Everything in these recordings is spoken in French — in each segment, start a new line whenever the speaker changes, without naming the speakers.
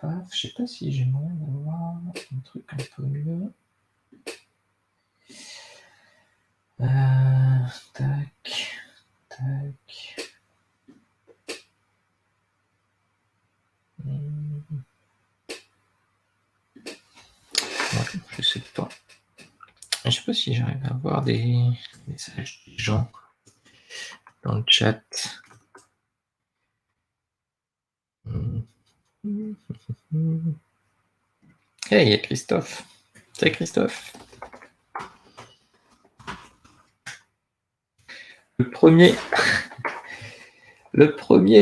paf. Je sais pas si j'ai moyen d'avoir un truc un peu mieux. Tac, tac. Ouais, je sais pas. Je sais pas si j'arrive à avoir des messages des gens dans le chat. Hey, il y a Christophe. Salut Christophe. Le premier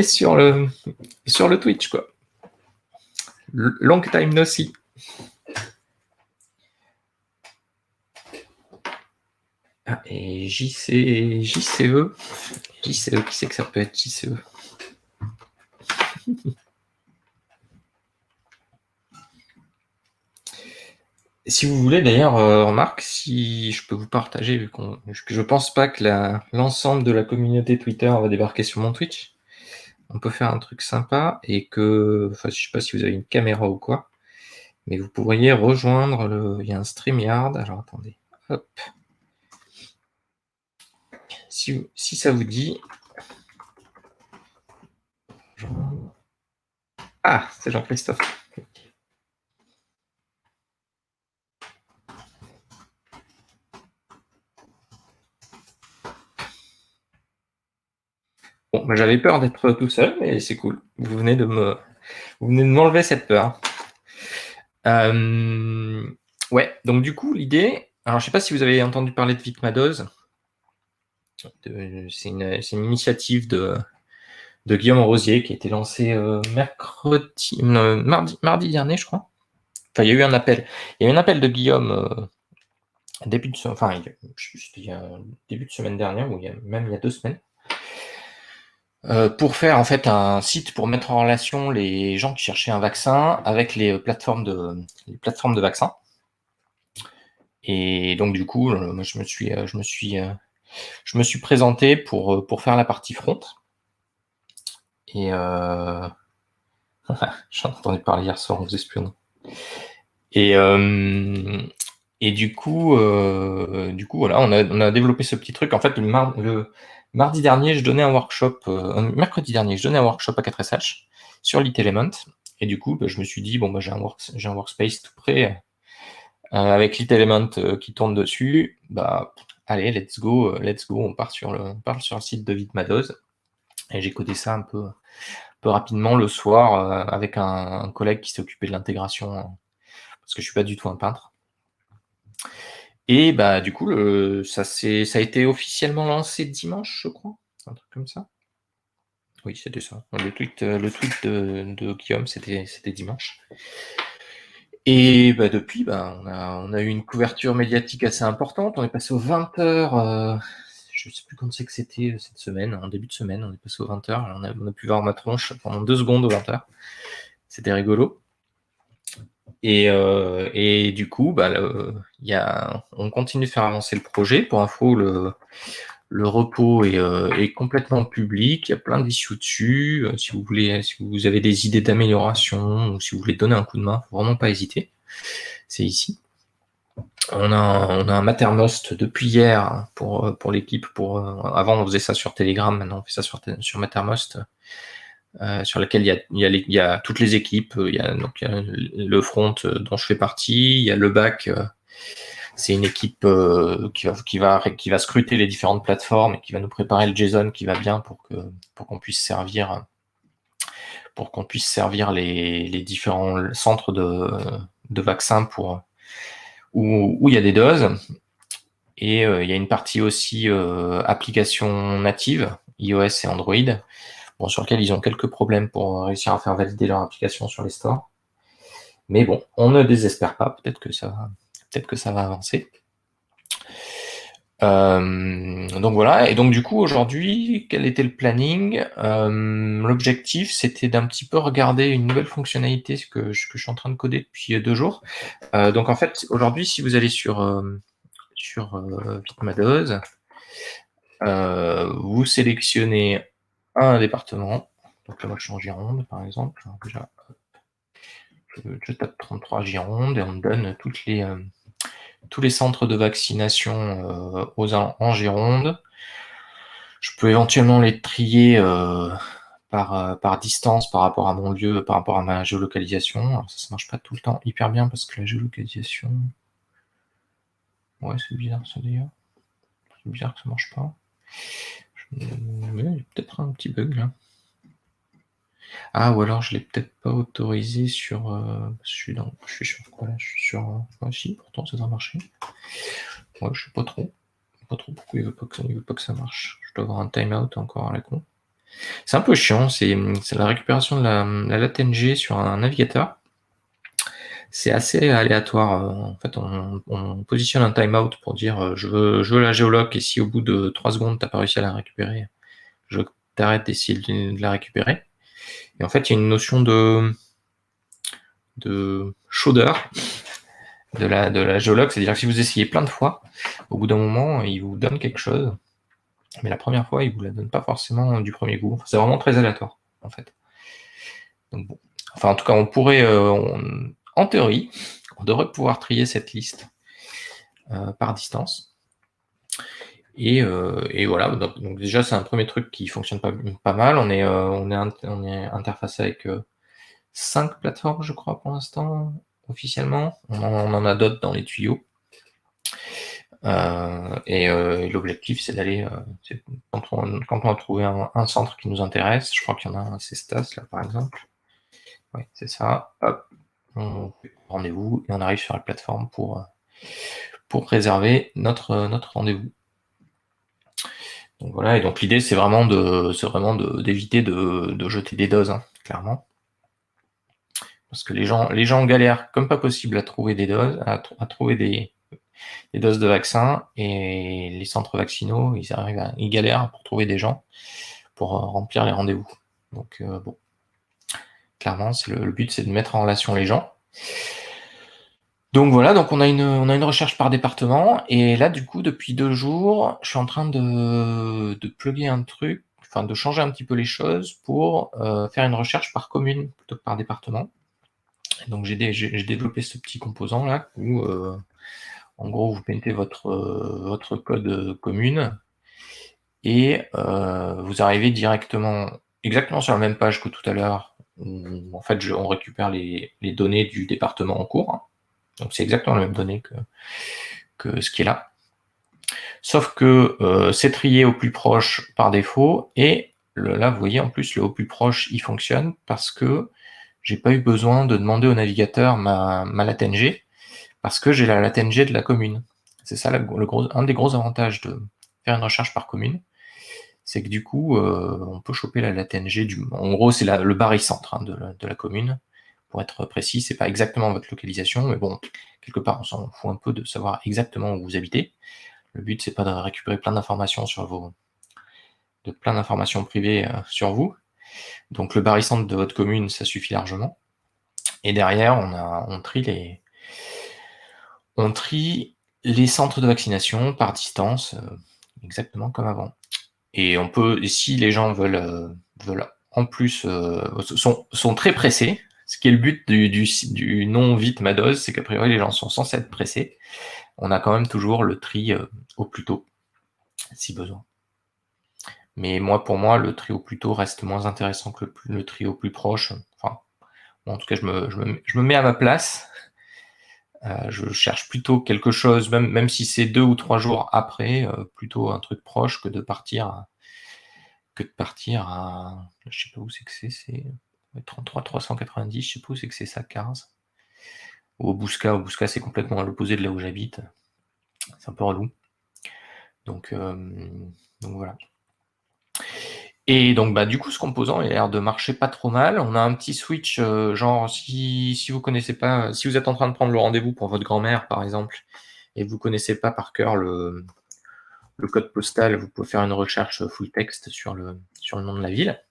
sur le Twitch, quoi. Long time no see. Ah, et JCE, qui c'est que ça peut être JCE? Si vous voulez, d'ailleurs, remarque, si je peux vous partager, vu que je pense pas que l'ensemble de la communauté Twitter va débarquer sur mon Twitch, on peut faire un truc sympa et que, enfin, je sais pas si vous avez une caméra ou quoi, mais vous pourriez rejoindre il y a un StreamYard. Alors attendez, hop. Si ça vous dit. Ah, c'est Jean-Christophe. Bon, bah, j'avais peur d'être tout seul, mais c'est cool. Vous venez de m'enlever cette peur. Ouais, donc du coup, l'idée. Alors, je sais pas si vous avez entendu parler de Vitmados. C'est une initiative de Guillaume Rosier qui a été lancée mardi dernier, je crois. Enfin, il y a eu un appel. Il y a eu un appel de Guillaume début de semaine dernière, ou même il y a 2 semaines, pour faire en fait un site pour mettre en relation les gens qui cherchaient un vaccin avec les plateformes de vaccins. Et donc du coup, moi je me suis présenté pour faire la partie front. Et j'en ai entendu parler hier soir aux espions. Et du coup voilà, on a développé ce petit truc. En fait, le mardi dernier, mercredi dernier, je donnais un workshop à 4SH sur l'Element. Et du coup, je me suis dit, bon, j'ai un workspace tout prêt avec l'Element qui tourne dessus. Allez, let's go, on part sur le site de Vitmados. Et j'ai codé ça un peu rapidement le soir avec un collègue qui s'est occupé de l'intégration, parce que je suis pas du tout un peintre. Et du coup, ça a été officiellement lancé dimanche, je crois, un truc comme ça. Oui, c'était ça. Le tweet de Guillaume, c'était dimanche. Et depuis, on a eu une couverture médiatique assez importante. On est passé aux 20h. Je ne sais plus quand c'est que c'était cette semaine, en début de semaine. On est passé aux 20h. On a pu voir ma tronche pendant 2 secondes aux 20h. C'était rigolo. Et du coup, on continue de faire avancer le projet. Pour info, le repo est complètement public. Il y a plein d'issues dessus. Si vous avez des idées d'amélioration ou si vous voulez donner un coup de main, faut vraiment pas hésiter. C'est ici. On a un Mattermost depuis hier pour l'équipe. Avant, on faisait ça sur Telegram. Maintenant, on fait ça sur Mattermost. Sur laquelle il y a toutes les équipes. Il y a le front dont je fais partie. Il y a le back. C'est une équipe qui va scruter les différentes plateformes et qui va nous préparer le JSON qui va bien pour qu'on puisse servir les différents centres de vaccins où il y a des doses. Et il y a une partie aussi application native, iOS et Android, sur lequel ils ont quelques problèmes pour réussir à faire valider leur application sur les stores. Mais bon, on ne désespère pas, peut-être que ça va avancer. Donc voilà, et donc du coup aujourd'hui, quel était le planning? L'objectif, c'était d'un petit peu regarder une nouvelle fonctionnalité que je suis en train de coder depuis 2 jours. Donc en fait, aujourd'hui, si vous allez sur Vitmados, vous sélectionnez un département. Donc là, moi, je suis en Gironde, par exemple. Alors, déjà, je tape 33 Gironde et on me donne tous les centres de vaccination en Gironde. Je peux éventuellement les trier par distance par rapport à mon lieu, par rapport à ma géolocalisation. Alors ça marche pas tout le temps hyper bien parce que la géolocalisation... Ouais, c'est bizarre ça d'ailleurs. C'est bizarre que ça marche pas. Il y a peut-être un petit bug là. Ah, ou alors je l'ai peut-être pas autorisé sur... je suis sur quoi là? Je suis sur... si, pourtant ça doit marcher. Ouais, je sais pas trop. Pourquoi il veut pas que ça marche. Je dois avoir un timeout encore à la con. C'est un peu chiant, c'est la récupération de la latng sur un navigateur. C'est assez aléatoire. En fait, on positionne un timeout pour dire je veux la géoloc et si au bout de 3 secondes t'as pas réussi à la récupérer, je t'arrête d'essayer de la récupérer. Et en fait, il y a une notion de chaudeur de la géoloc, c'est-à-dire que si vous essayez plein de fois, au bout d'un moment, il vous donne quelque chose, mais la première fois, il vous la donne pas forcément du premier coup. Enfin, c'est vraiment très aléatoire, en fait. Donc bon. Enfin, en tout cas, on pourrait, en théorie, on devrait pouvoir trier cette liste par distance. Et voilà, donc déjà, c'est un premier truc qui fonctionne pas mal. On est interfacé avec 5 plateformes, je crois, pour l'instant, officiellement. On en a d'autres dans les tuyaux. Et l'objectif, c'est d'aller, quand on a trouvé un centre qui nous intéresse, je crois qu'il y en a un à Cestas, là, par exemple. Oui, c'est ça. Hop, on fait rendez-vous et on arrive sur la plateforme pour réserver notre rendez-vous. Donc voilà, et donc l'idée, c'est vraiment d'éviter de jeter des doses, hein, clairement. Parce que les gens galèrent comme pas possible à trouver des doses, à trouver des doses de vaccins, et les centres vaccinaux, ils galèrent pour trouver des gens pour remplir les rendez-vous. Donc bon, clairement, le but, c'est de mettre en relation les gens. Donc voilà, donc on a une recherche par département, et là, du coup, depuis 2 jours, je suis en train de plugger un truc, enfin de changer un petit peu les choses pour faire une recherche par commune plutôt que par département. Et donc j'ai développé ce petit composant là où en gros vous mettez votre code commune et vous arrivez directement exactement sur la même page que tout à l'heure où en fait on récupère les données du département en cours. Donc c'est exactement la même donnée que ce qui est là. Sauf que c'est trié au plus proche par défaut, et là vous voyez en plus le au plus proche il fonctionne parce que j'ai pas eu besoin de demander au navigateur ma latng, parce que j'ai la latng de la commune. C'est ça un des gros avantages de faire une recherche par commune, c'est que du coup on peut choper la latng en gros c'est le barycentre hein, de la commune. Pour être précis, c'est pas exactement votre localisation, mais bon, quelque part on s'en fout un peu de savoir exactement où vous habitez. Le but, c'est pas de récupérer plein d'informations plein d'informations privées sur vous. Donc le barycentre de votre commune, ça suffit largement. Et derrière, on trie les centres de vaccination par distance, exactement comme avant. Et si les gens veulent en plus, sont très pressés, ce qui est le but du non vite ma dose, c'est qu'a priori les gens sont censés être pressés. On a quand même toujours le tri au plus tôt, si besoin. Mais pour moi, le tri au plus tôt reste moins intéressant que le tri au plus proche. Enfin, en tout cas, je me mets à ma place. Je cherche plutôt quelque chose, même si c'est 2 ou 3 jours après, plutôt un truc proche que de partir à... Je sais pas où c'est que c'est 33 390, je sais pas où c'est que c'est ça, 15. Ou au Bousca c'est complètement à l'opposé de là où j'habite. C'est un peu relou. Donc voilà. Et donc du coup ce composant il a l'air de marcher pas trop mal. On a un petit switch genre si vous connaissez pas, si vous êtes en train de prendre le rendez-vous pour votre grand-mère par exemple, et vous connaissez pas par cœur le code postal, vous pouvez faire une recherche full text sur le nom de la ville.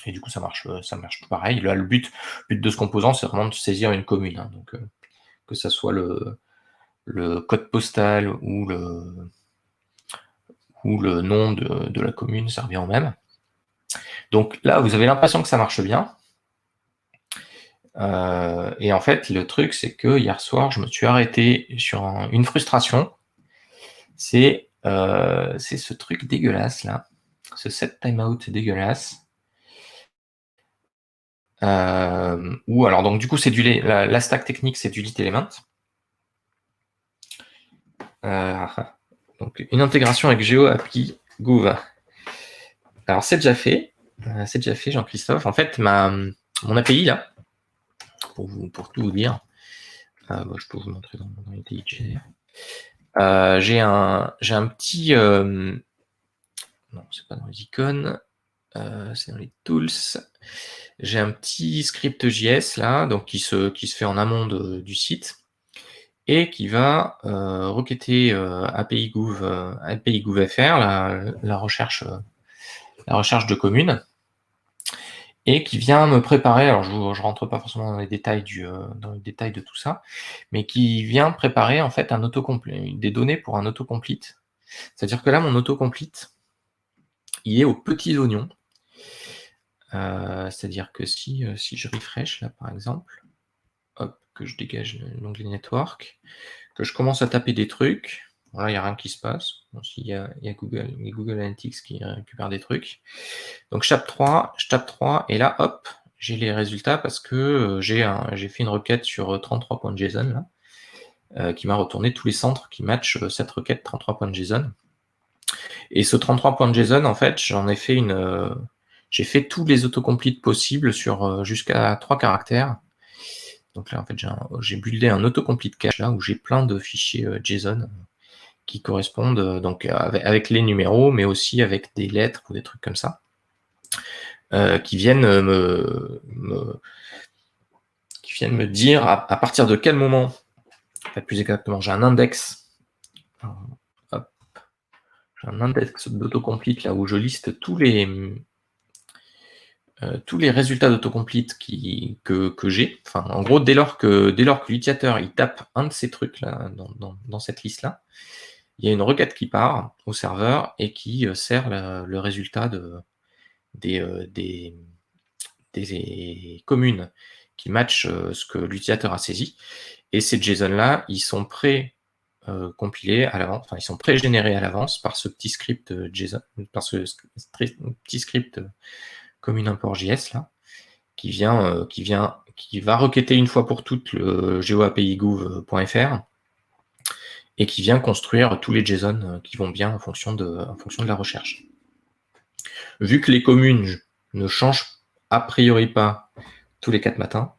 Et du coup ça marche tout pareil. Là le but de ce composant c'est vraiment de saisir une commune, hein, donc que ça soit le code postal ou le nom de la commune, ça revient au même. Donc là, vous avez l'impression que ça marche bien. Et en fait, le truc, c'est que hier soir, je me suis arrêté sur une frustration. C'est ce truc dégueulasse là, ce set timeout dégueulasse. Ou alors donc du coup c'est la stack technique, c'est du lit element. Donc une intégration avec GeoAPI Gouv. Alors c'est déjà fait, Jean-Christophe. En fait, mon API là, pour tout vous dire, je peux vous montrer dans les TIG. J'ai un petit, non, c'est pas dans les icônes, c'est dans les tools. J'ai un petit script JS là, donc qui se fait en amont du site et qui va requêter API GouVFR, la recherche de commune, et qui vient me préparer. Alors je rentre pas forcément dans les détails de tout ça, mais qui vient préparer en fait des données pour un autocomplete. C'est-à-dire que là, mon autocomplete, il est aux petits oignons. C'est-à-dire que si je refresh là par exemple, hop, que je dégage l'onglet network, que je commence à taper des trucs, bon, là il n'y a rien qui se passe. Bon, il y a Google Analytics qui récupère des trucs. Donc je tape 3, et là hop, j'ai les résultats parce que j'ai fait une requête sur 33.json là, qui m'a retourné tous les centres qui matchent cette requête 33.json. Et ce 33.json, en fait, j'ai fait tous les autocompletes possibles sur jusqu'à 3 caractères. Donc là, en fait, j'ai buildé un autocomplete cache là où j'ai plein de fichiers JSON qui correspondent donc avec les numéros, mais aussi avec des lettres ou des trucs comme ça, qui viennent me dire à partir de quel moment, en fait, plus exactement, j'ai un index. Hop, j'ai un index d'autocomplete là où je liste tous les résultats d'autocomplete que j'ai. Enfin, en gros, dès lors que l'utilisateur il tape un de ces trucs là dans cette liste là, il y a une requête qui part au serveur et qui sert le résultat des communes qui matchent ce que l'utilisateur a saisi. Et ces JSON-là, ils sont compilés à l'avance, enfin ils sont pré-générés à l'avance par ce petit script JSON, par ce petit script commune import JS là, qui va requêter une fois pour toutes le geoapigouv.fr et qui vient construire tous les JSON qui vont bien en fonction de la recherche. Vu que les communes ne changent a priori pas tous les 4 matins,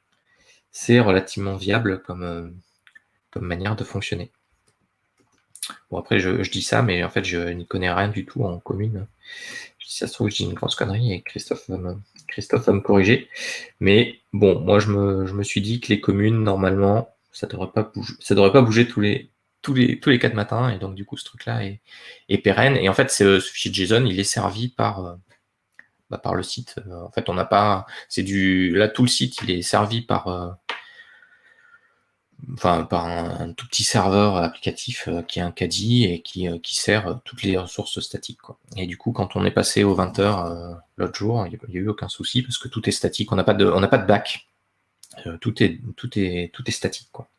c'est relativement viable comme manière de fonctionner. Bon, après, je dis ça, mais en fait, je n'y connais rien du tout en commune. Si ça se trouve, je dis une grosse connerie et Christophe va me corriger. Mais bon, moi, je me suis dit que les communes, normalement, ça devrait pas bouger tous les 4 matins. Et donc, du coup, ce truc-là est pérenne. Et en fait, ce fichier JSON, il est servi par le site. En fait, on n'a pas. Là, tout le site, il est servi par un tout petit serveur applicatif qui est un Caddy et qui sert toutes les ressources statiques, quoi. Et du coup, quand on est passé aux 20 heures l'autre jour, il n'y a eu aucun souci parce que tout est statique. On n'a pas de back. Tout est statique, quoi.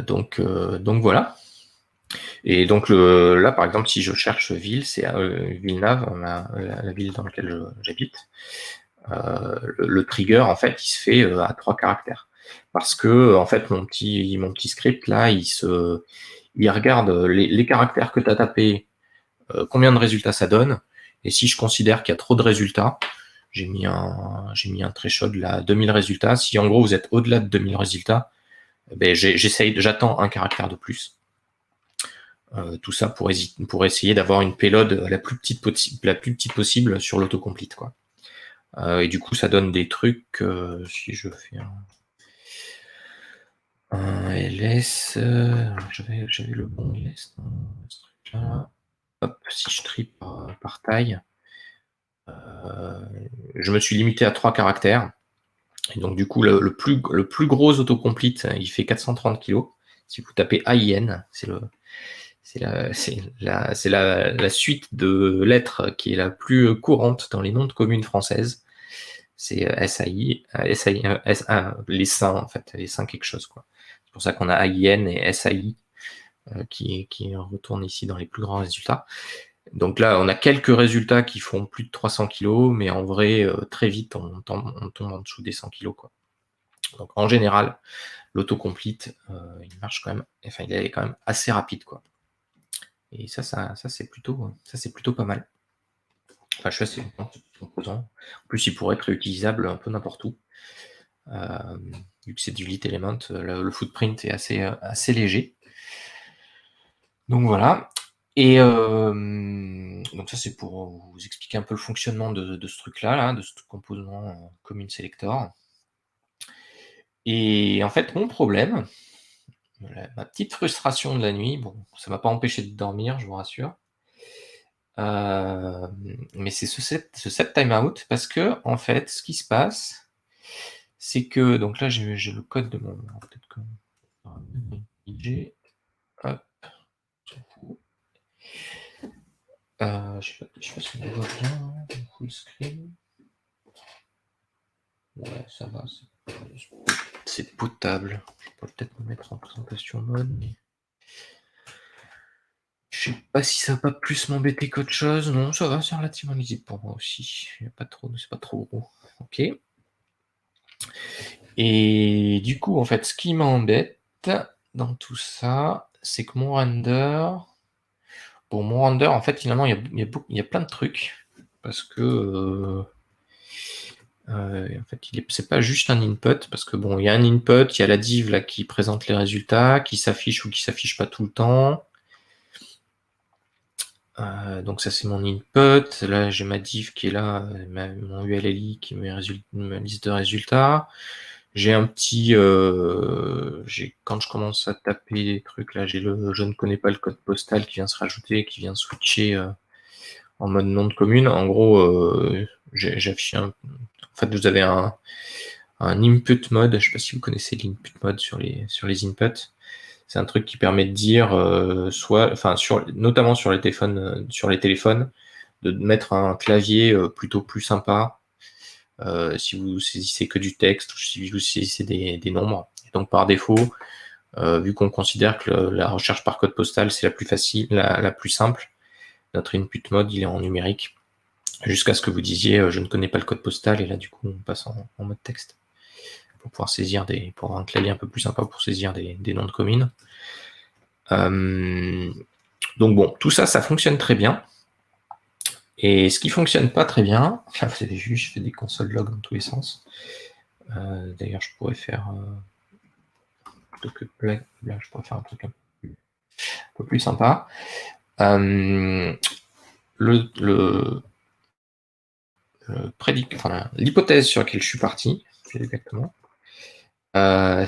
Donc voilà. Et donc là, par exemple, si je cherche ville, c'est Villeneuve, la ville dans laquelle j'habite. Le trigger, en fait, il se fait à 3 caractères. Parce que, en fait, mon petit script, là, il regarde les caractères que tu as tapés, combien de résultats ça donne. Et si je considère qu'il y a trop de résultats, j'ai mis un threshold là, à 2000 résultats. Si en gros vous êtes au-delà de 2000 résultats, j'attends un caractère de plus. Tout ça pour essayer d'avoir une payload la plus petite possible sur l'autocomplete, quoi. Et du coup, ça donne des trucs. Si je fais un ls, j'avais le bon ls dans ce truc-là. Hop, si je trie par taille, je me suis limité à 3 caractères. Et donc, du coup, le plus gros autocomplete, il fait 430 kg. Si vous tapez AIN, c'est la suite de lettres qui est la plus courante dans les noms de communes françaises. C'est SAI, les seins, en fait, les seins quelque chose, quoi. C'est pour ça qu'on a AIN et SAI qui retournent ici dans les plus grands résultats. Donc là, on a quelques résultats qui font plus de 300 kg, mais en vrai, très vite, on tombe en dessous des 100 kg, quoi. Donc en général, l'autocomplete, il marche quand même, enfin, il est quand même assez rapide, quoi. Et ça c'est plutôt pas mal. Enfin, je suis assez content de ce composant. En plus, il pourrait être réutilisable un peu n'importe où. Vu que c'est du lit element, le footprint est assez léger. Donc voilà. Et donc ça c'est pour vous expliquer un peu le fonctionnement de ce truc-là, là, de ce composant commune selector. Et en fait, mon problème, ma petite frustration de la nuit, bon, ça m'a pas empêché de dormir, je vous rassure. Mais c'est ce set timeout parce que en fait, ce qui se passe, c'est que donc là j'ai le code de mon peut-être que j'ai hop, je sais pas si on le voit bien, hein, full screen. Ouais, ça va, c'est potable. Je peux peut-être me mettre en présentation mode. Je sais pas si ça va pas plus m'embêter qu'autre chose. Non, ça va, c'est relativement lisible pour moi aussi. Il y a pas trop, c'est pas trop gros. Ok. Et du coup, en fait, ce qui m'embête dans tout ça, c'est que mon render. Bon, mon render, en fait, finalement, il y a plein de trucs. Parce que. En fait, c'est pas juste un input, parce que bon, il y a un input, il y a la div là qui présente les résultats, qui s'affiche ou qui s'affiche pas tout le temps. Donc ça c'est mon input. Là j'ai ma div qui est là, mon ULLI qui met ma liste de résultats. J'ai un petit, quand je commence à taper des trucs là, j'ai le je ne connais pas le code postal qui vient se rajouter, qui vient switcher en mode nom de commune. En gros, j'affiche en fait vous avez un input mode. Je sais pas si vous connaissez l'input mode sur les inputs. C'est un truc qui permet de dire notamment sur les téléphones, de mettre un clavier plutôt plus sympa si vous saisissez que du texte ou si vous saisissez des nombres. Et donc par défaut, vu qu'on considère que la recherche par code postal c'est la plus facile, la plus simple, notre input mode il est en numérique jusqu'à ce que vous disiez je ne connais pas le code postal et là du coup on passe en mode texte pour pouvoir pour avoir un clavier un peu plus sympa pour saisir des noms de communes. Donc bon, tout ça, ça fonctionne très bien. Et ce qui fonctionne pas très bien, vous avez vu, je fais des consoles log dans tous les sens. D'ailleurs, je pourrais faire plutôt que là, je pourrais faire un truc un peu plus sympa. L'hypothèse sur laquelle je suis parti, exactement,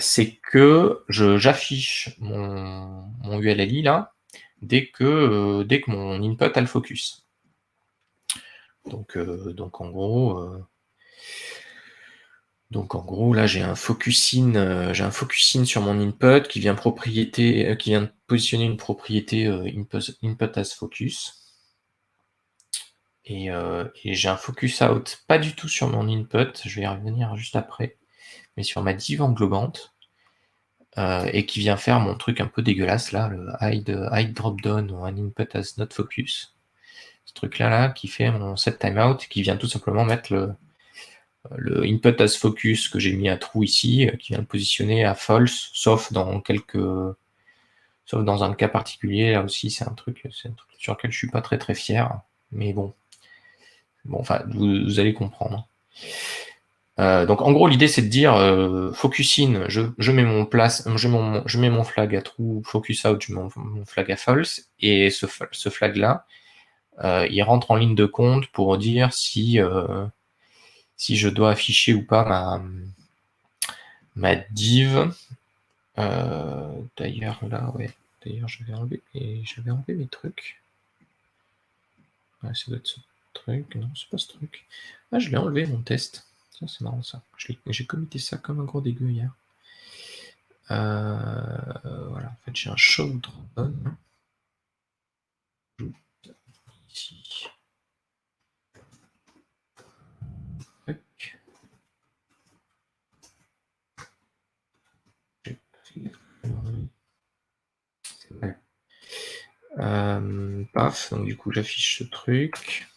c'est que j'affiche mon ULLI là dès que mon input a le focus. Donc en gros, là j'ai un focus in sur mon input qui vient positionner une propriété input as focus. Et j'ai un focus out pas du tout sur mon input, je vais y revenir juste après, mais sur ma div englobante. Et qui vient faire mon truc un peu dégueulasse là, le hide drop down ou un input as not focus. Ce truc là qui fait mon set timeout, qui vient tout simplement mettre le input as focus que j'ai mis à true ici, qui vient le positionner à false, sauf dans un cas particulier. Là aussi, c'est un truc sur lequel je suis pas très très fier, mais bon, enfin, vous allez comprendre. Donc en gros l'idée c'est de dire focus in, je mets mon flag à true, focus out, je mets mon flag à false, et ce flag là il rentre en ligne de compte pour dire si je dois afficher ou pas ma div. D'ailleurs là j'avais enlevé mes trucs. Ouais, ça doit être ce truc. Non, c'est pas ce truc. Ah, je l'ai enlevé mon test. Ça, c'est marrant ça. J'ai commité ça comme un gros dégueu hier. Voilà, en fait, j'ai un show drop ici. Paf, donc du coup j'affiche ce truc.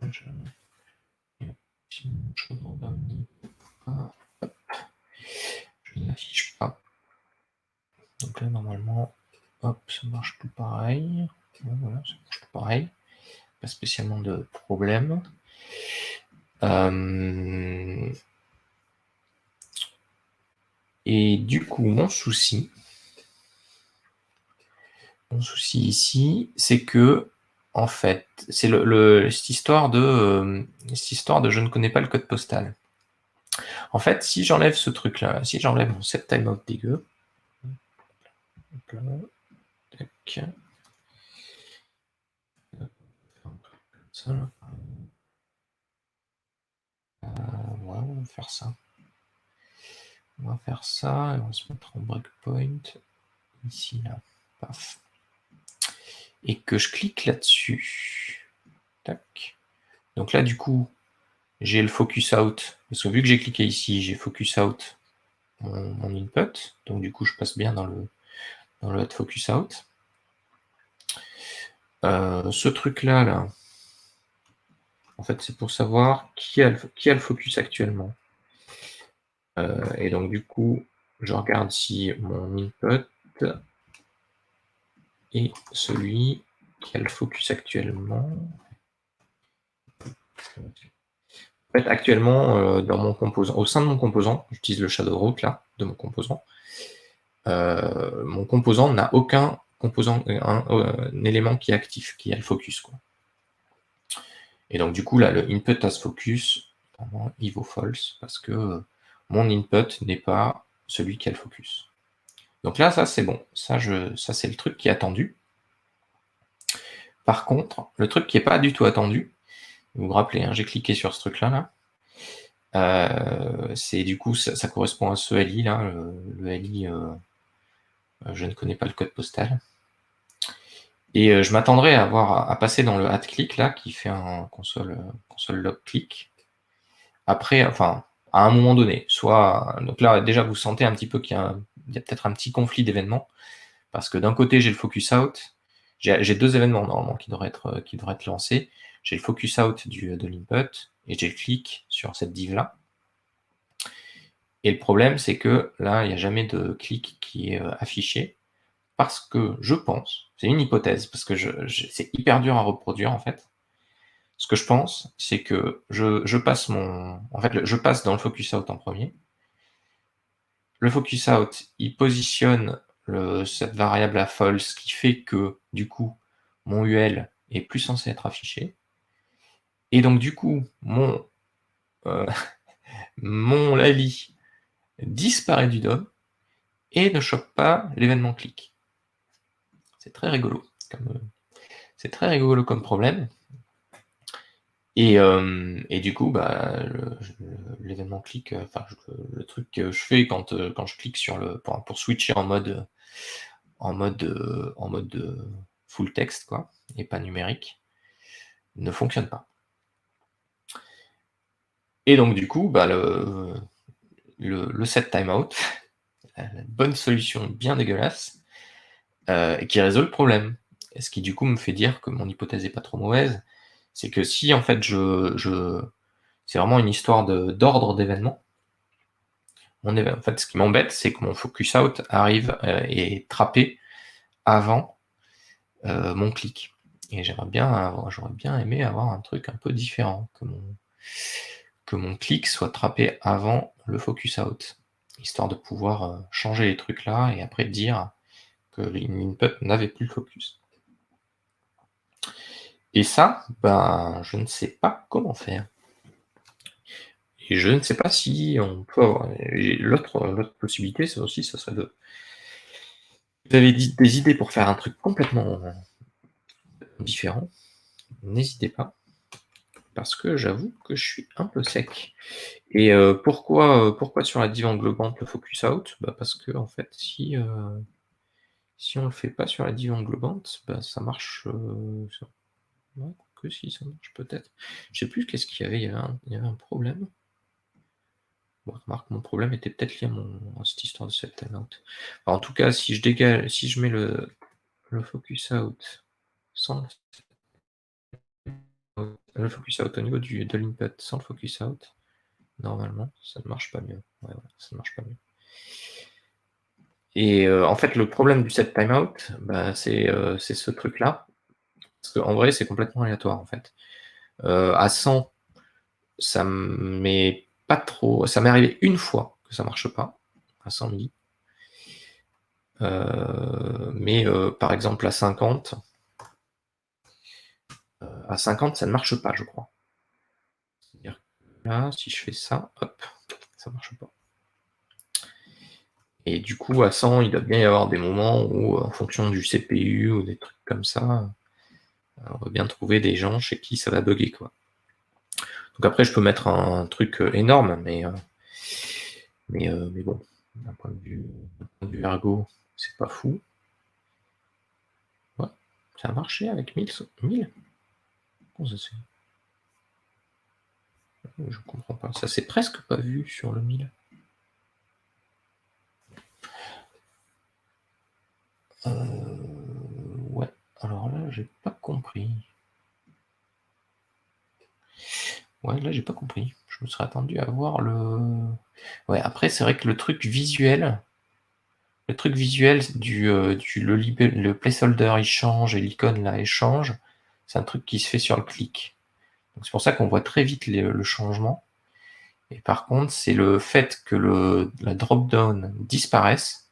Je n'affiche pas. Donc là normalement, hop, ça marche tout pareil. Bon, voilà, ça marche tout pareil. Pas spécialement de problème. Et du coup, mon souci ici, c'est que, en fait, c'est cette histoire de je ne connais pas le code postal. En fait, si j'enlève ce truc-là, si j'enlève mon set timeout dégueu, tac, ça, là. Ouais, on va faire ça. On va faire ça et on va se mettre en breakpoint ici, là. Paf. Et que je clique là-dessus. Tac. Donc là, du coup, j'ai le focus out. Parce que vu que j'ai cliqué ici, j'ai focus out mon input. Donc du coup, je passe bien dans le hot focus out. Ce truc-là, là, en fait, c'est pour savoir qui a le focus actuellement. Et donc du coup, je regarde si mon input est celui qui a le focus actuellement. En fait, actuellement, dans mon composant, au sein de mon composant, j'utilise le shadow route là, de mon composant. Mon composant n'a aucun composant, un élément qui est actif, qui a le focus, quoi. Et donc du coup là, le input as focus, il vaut false parce que mon input n'est pas celui qui a le focus. Donc là, ça c'est bon, ça c'est le truc qui est attendu. Par contre, le truc qui n'est pas du tout attendu, vous vous rappelez, hein, j'ai cliqué sur ce truc-là, c'est du coup, ça correspond à ce LI, là, le LI, je ne connais pas le code postal. Et je m'attendrais à passer dans le add click, là, qui fait un console log click. Après, enfin, à un moment donné, soit, donc là, déjà, vous sentez un petit peu qu'il y a peut-être un petit conflit d'événements, parce que d'un côté, j'ai le focus out, j'ai deux événements normalement qui devraient être lancés. J'ai le focus out de l'input et j'ai le click sur cette div là. Et le problème, c'est que là, il n'y a jamais de click qui est affiché parce que je pense, c'est une hypothèse, parce que c'est hyper dur à reproduire en fait. Ce que je pense, c'est que je passe je passe dans le focus out en premier. Le focus out, il positionne cette variable à false, qui fait que, du coup, mon UL est plus censé être affiché. Et donc, du coup, mon LALI disparaît du DOM et ne chope pas l'événement click. C'est très rigolo. C'est très rigolo comme problème. Et du coup, bah, l'événement click, enfin, le truc que je fais quand je clique sur pour switcher en mode full text, quoi, et pas numérique, ne fonctionne pas. Et donc du coup, bah, le set timeout, la bonne solution bien dégueulasse, qui résout le problème. Et ce qui du coup me fait dire que mon hypothèse est pas trop mauvaise, c'est que si en fait c'est vraiment une histoire d'ordre d'événements. En fait, ce qui m'embête, c'est que mon focus out arrive et est trappé avant mon clic. Et j'aurais bien aimé avoir un truc un peu différent, que mon clic soit trappé avant le focus out, histoire de pouvoir changer les trucs là et après dire que l'input n'avait plus le focus. Et ça, ben, je ne sais pas comment faire. Et je ne sais pas si on peut avoir... L'autre possibilité, c'est aussi, ça serait de... Vous avez dit des idées pour faire un truc complètement différent, n'hésitez pas, parce que j'avoue que je suis un peu sec. Et pourquoi sur la div englobante le focus out? Bah parce que en fait, si on le fait pas sur la div englobante, bah ça marche. Non, que si ça marche peut-être. Je sais plus qu'est-ce qu'il y avait. Il y avait un problème. Bon, remarque, mon problème était peut-être lié à cette histoire de set timeout. En tout cas, si je mets le focus out sans le focus out au niveau de l'input sans le focus out, normalement, ça ne marche pas mieux. Ouais, ça ne marche pas mieux. Et en fait, le problème du set timeout, bah, c'est ce truc-là. Parce qu'en vrai, c'est complètement aléatoire, en fait. À 100, ça m'est pas trop... Ça m'est arrivé une fois que ça marche pas, à 100 milli. Mais par exemple, à 50, ça ne marche pas, je crois. C'est-à-dire que là, si je fais ça, hop, ça marche pas. Et du coup, à 100, il doit bien y avoir des moments où, en fonction du CPU ou des trucs comme ça, on va bien trouver des gens chez qui ça va bugger, quoi. Donc après, je peux mettre un truc énorme, mais bon, d'un point de vue ergo, c'est pas fou. Ouais, ça a marché avec 1000. Comment ça se fait? Je comprends pas. Ça s'est presque pas vu sur le 1000. Ouais, alors là, j'ai pas compris. Ouais, là, j'ai pas compris. Je me serais attendu à voir le... Ouais, après, c'est vrai que le truc visuel le placeholder, il change et l'icône, là, elle change. C'est un truc qui se fait sur le clic. Donc c'est pour ça qu'on voit très vite le changement. Et par contre, c'est le fait que la drop-down disparaisse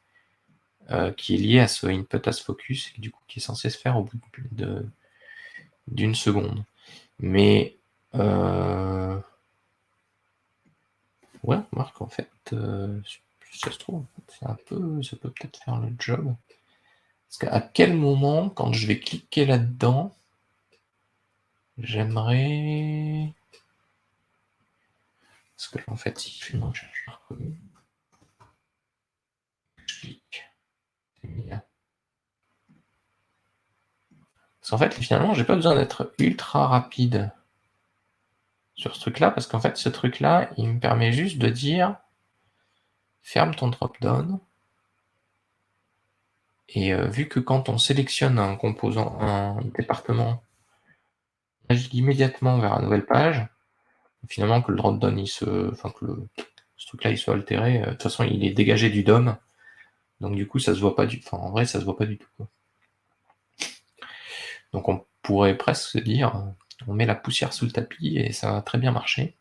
qui est lié à ce input as focus, et du coup qui est censé se faire au bout d'une seconde. Mais ouais, Marc, en fait, ça se trouve, ça peut peut-être faire le job. Parce qu'à quel moment, quand je vais cliquer là-dedans, j'aimerais... Parce que en fait, si je fais une recherche reconnue, je clique. Parce qu'en fait, finalement, j'ai pas besoin d'être ultra rapide sur ce truc-là, parce qu'en fait, ce truc-là, il me permet juste de dire ferme ton drop-down. Et vu que quand on sélectionne un composant, un département, on agit immédiatement vers la nouvelle page, finalement que le drop-down, ce truc-là, il soit altéré, de toute façon, il est dégagé du DOM, donc du coup, ça se voit pas en vrai, ça se voit pas du tout, quoi. Donc on pourrait presque se dire, on met la poussière sous le tapis et ça va très bien marcher.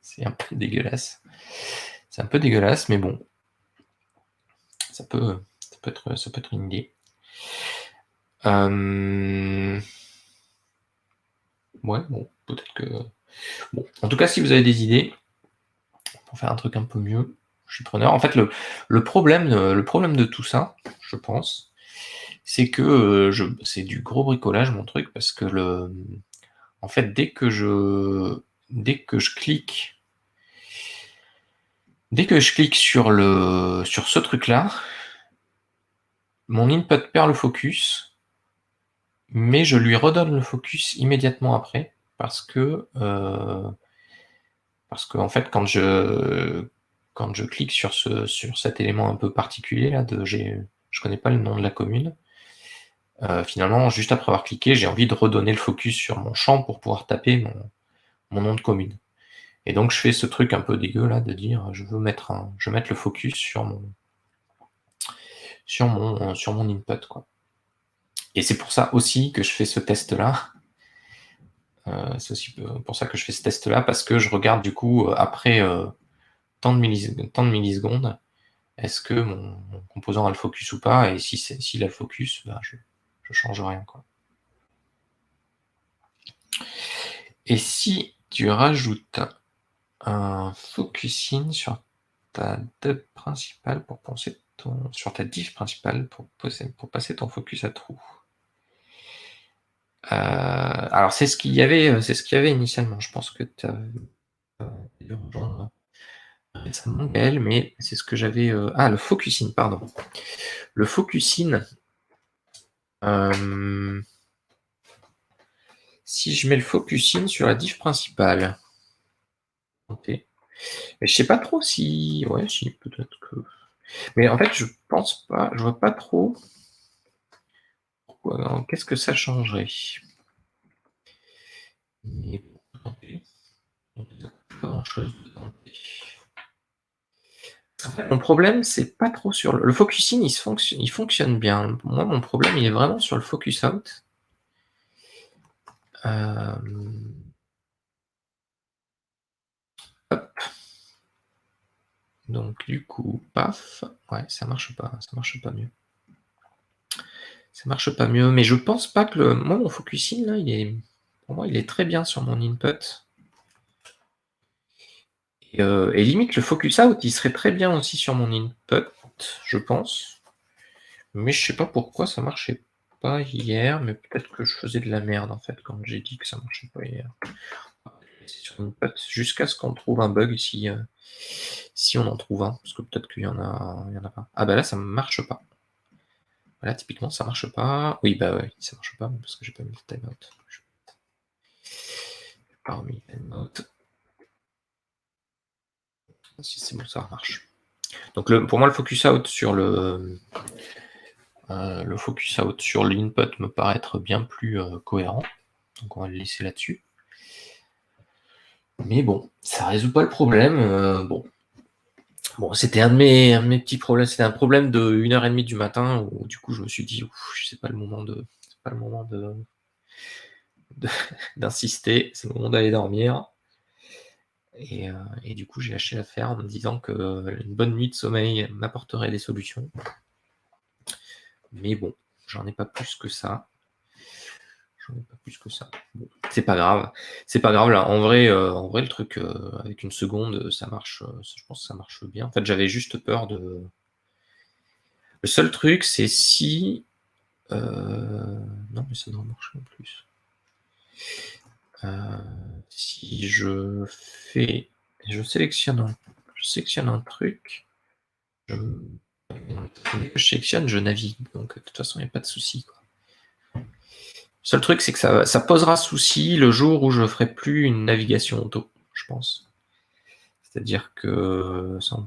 C'est un peu dégueulasse. C'est un peu dégueulasse, mais bon, ça peut être une idée. Ouais, bon, peut-être que... Bon, en tout cas, si vous avez des idées pour faire un truc un peu mieux, je suis preneur. En fait, le problème de tout ça, je pense, c'est que c'est du gros bricolage, mon truc, parce que en fait, dès que je clique sur ce truc-là, mon input perd le focus, mais je lui redonne le focus immédiatement après, parce que en fait, quand je clique sur cet élément un peu particulier là, je connais pas le nom de la commune, finalement, juste après avoir cliqué, j'ai envie de redonner le focus sur mon champ pour pouvoir taper mon nom de commune. Et donc, je fais ce truc un peu dégueu là, de dire, je veux mettre le focus sur mon input, quoi. Et c'est pour ça aussi que je fais ce test-là. C'est aussi pour ça que je fais ce test-là, parce que je regarde du coup, après tant de millisecondes, est-ce que mon composant a le focus ou pas, et s'il a le focus, bah, je change rien, quoi. Et si tu rajoutes un focusing sur ta div principale sur ta div principale pour passer ton focus à true. Alors c'est ce qu'il y avait initialement. Je pense que tu as dû rejoindre récemment Gaël, mais c'est ce que j'avais. Le focusing, pardon. Le focusing. Si je mets le focusing sur la div principale, ok. Mais je sais pas trop si ouais, si, peut-être que mais en fait, je pense pas, je vois pas trop pourquoi qu'est-ce que ça changerait? Mais bon, tenter, pas grand-chose de tenter. En fait, mon problème, c'est pas trop sur le focusing, il fonctionne bien. Moi, mon problème, il est vraiment sur le focus out. Hem, hop, donc du coup, paf, ouais, ça marche pas mieux. Ça marche pas mieux, mais je pense pas que moi, mon focusing là, pour moi, il est très bien sur mon input et limite le focus out, il serait très bien aussi sur mon input, je pense. Mais je sais pas pourquoi ça marchait pas hier, mais peut-être que je faisais de la merde en fait quand j'ai dit que ça marchait pas hier. C'est sur input jusqu'à ce qu'on trouve un bug si on en trouve un, parce que peut-être qu'il y en a pas. Ah bah là ça marche pas. Voilà, typiquement ça marche pas. Oui bah ouais, ça marche pas parce que j'ai pas mis le timeout. J'ai pas remis le timeout. Si c'est bon, ça marche. Donc pour moi le focus out sur le focus out sur l'input me paraît être bien plus cohérent. Donc on va le laisser là-dessus. Mais bon, ça résout pas le problème. Bon, c'était un de mes petits problèmes. C'était un problème de 1h30 du matin où du coup je me suis dit c'est pas le moment d'insister, c'est le moment d'aller dormir. Et du coup j'ai lâché l'affaire en me disant que une bonne nuit de sommeil m'apporterait des solutions. Mais bon, j'en ai pas plus que ça. Bon, c'est pas grave. C'est pas grave là. En vrai, le truc avec une seconde, ça marche. Je pense que ça marche bien. En fait, j'avais juste peur de. Le seul truc, c'est si. Non, mais ça devrait marcher en plus. Si je sélectionne un truc. Je, je sélectionne, je navigue. Donc de toute façon, il n'y a pas de souci. Le seul truc, c'est que ça posera souci le jour où je ferai plus une navigation auto, je pense. C'est-à-dire que ça,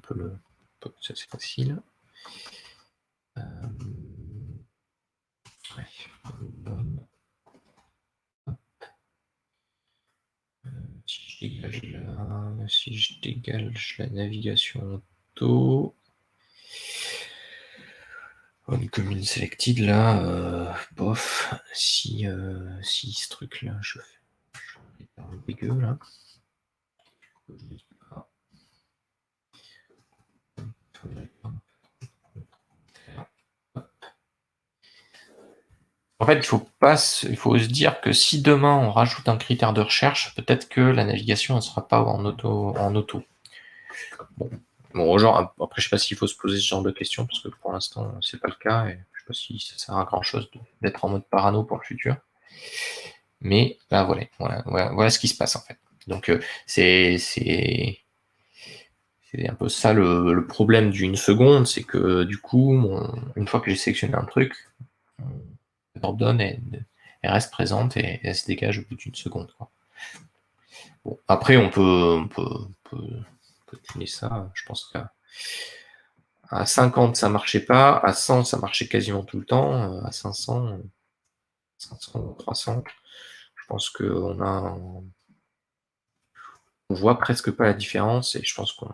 ça c'est facile. Ouais. Si je dégage la navigation auto, comme une selected là, bof, si ce truc là, je fais un dégueu là. En fait, il faut se dire que si demain on rajoute un critère de recherche, peut-être que la navigation ne sera pas en auto. Bon, genre, après, je sais pas s'il faut se poser ce genre de questions, parce que pour l'instant, c'est pas le cas, et je sais pas si ça sert à grand chose d'être en mode parano pour le futur. Mais là, voilà ce qui se passe en fait. Donc, c'est un peu ça le problème d'une seconde, c'est que du coup, une fois que j'ai sélectionné un truc, la ordonne, elle reste présente et elle se dégage au bout d'une seconde. Quoi. Bon, après, on peut tuner ça. Je pense qu'à 50, ça marchait pas. À 100, ça marchait quasiment tout le temps. À 500, 300, je pense on voit presque pas la différence et je pense qu'on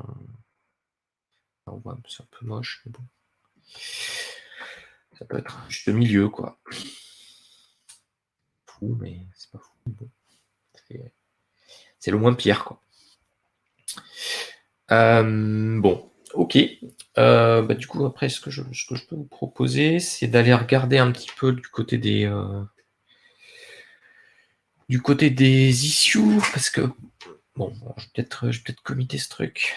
voit, c'est un peu moche, mais bon. Ça peut être juste milieu, quoi. Fou, mais c'est pas fou. Bon. C'est le moins pire, quoi. Bon, ok. Du coup, après, ce que je peux vous proposer, c'est d'aller regarder un petit peu du côté des issues, parce que bon, je vais peut-être commiter ce truc.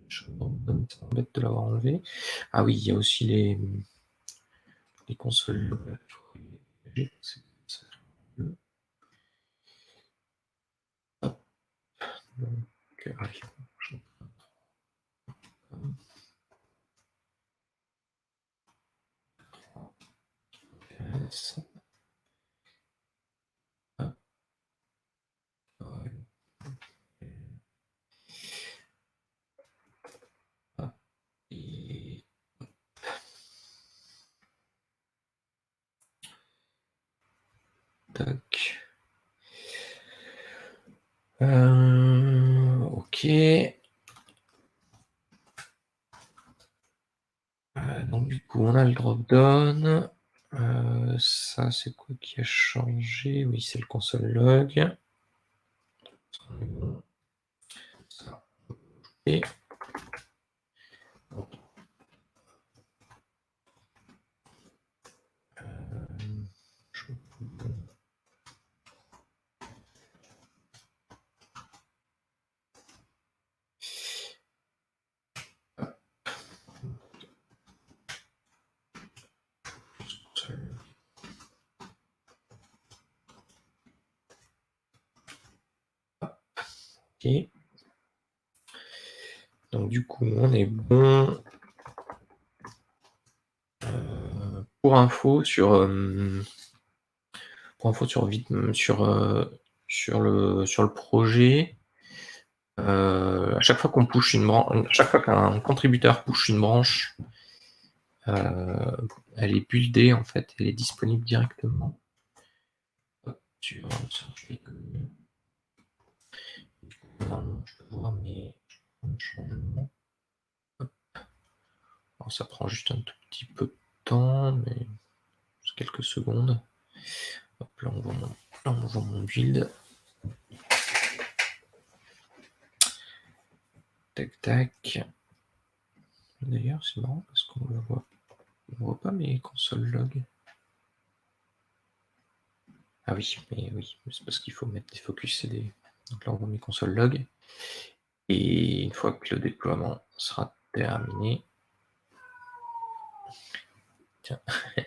Je embête de l'avoir enlevé. Ah oui, il y a aussi les consoles. Hop. Donc, Tac. Ok. Donc du coup, on a le drop-down. Ça, c'est quoi qui a changé? Oui, c'est le console log. Ça. Et ok. Donc du coup, on est bon. Pour info sur le projet, à chaque fois qu'on push une branche, à chaque fois qu'un contributeur push une branche, elle est buildée en fait, elle est disponible directement sur je peux voir mes changements. Alors, ça prend juste un tout petit peu de temps, mais juste quelques secondes. Hop, là on voit mon build. Tac tac. D'ailleurs c'est marrant parce qu'on le voit. On voit pas mes consoles log. Ah oui, mais oui, c'est parce qu'il faut mettre des focus CD. Donc là on voit mes consoles log. Et une fois que le déploiement sera terminé. Tiens,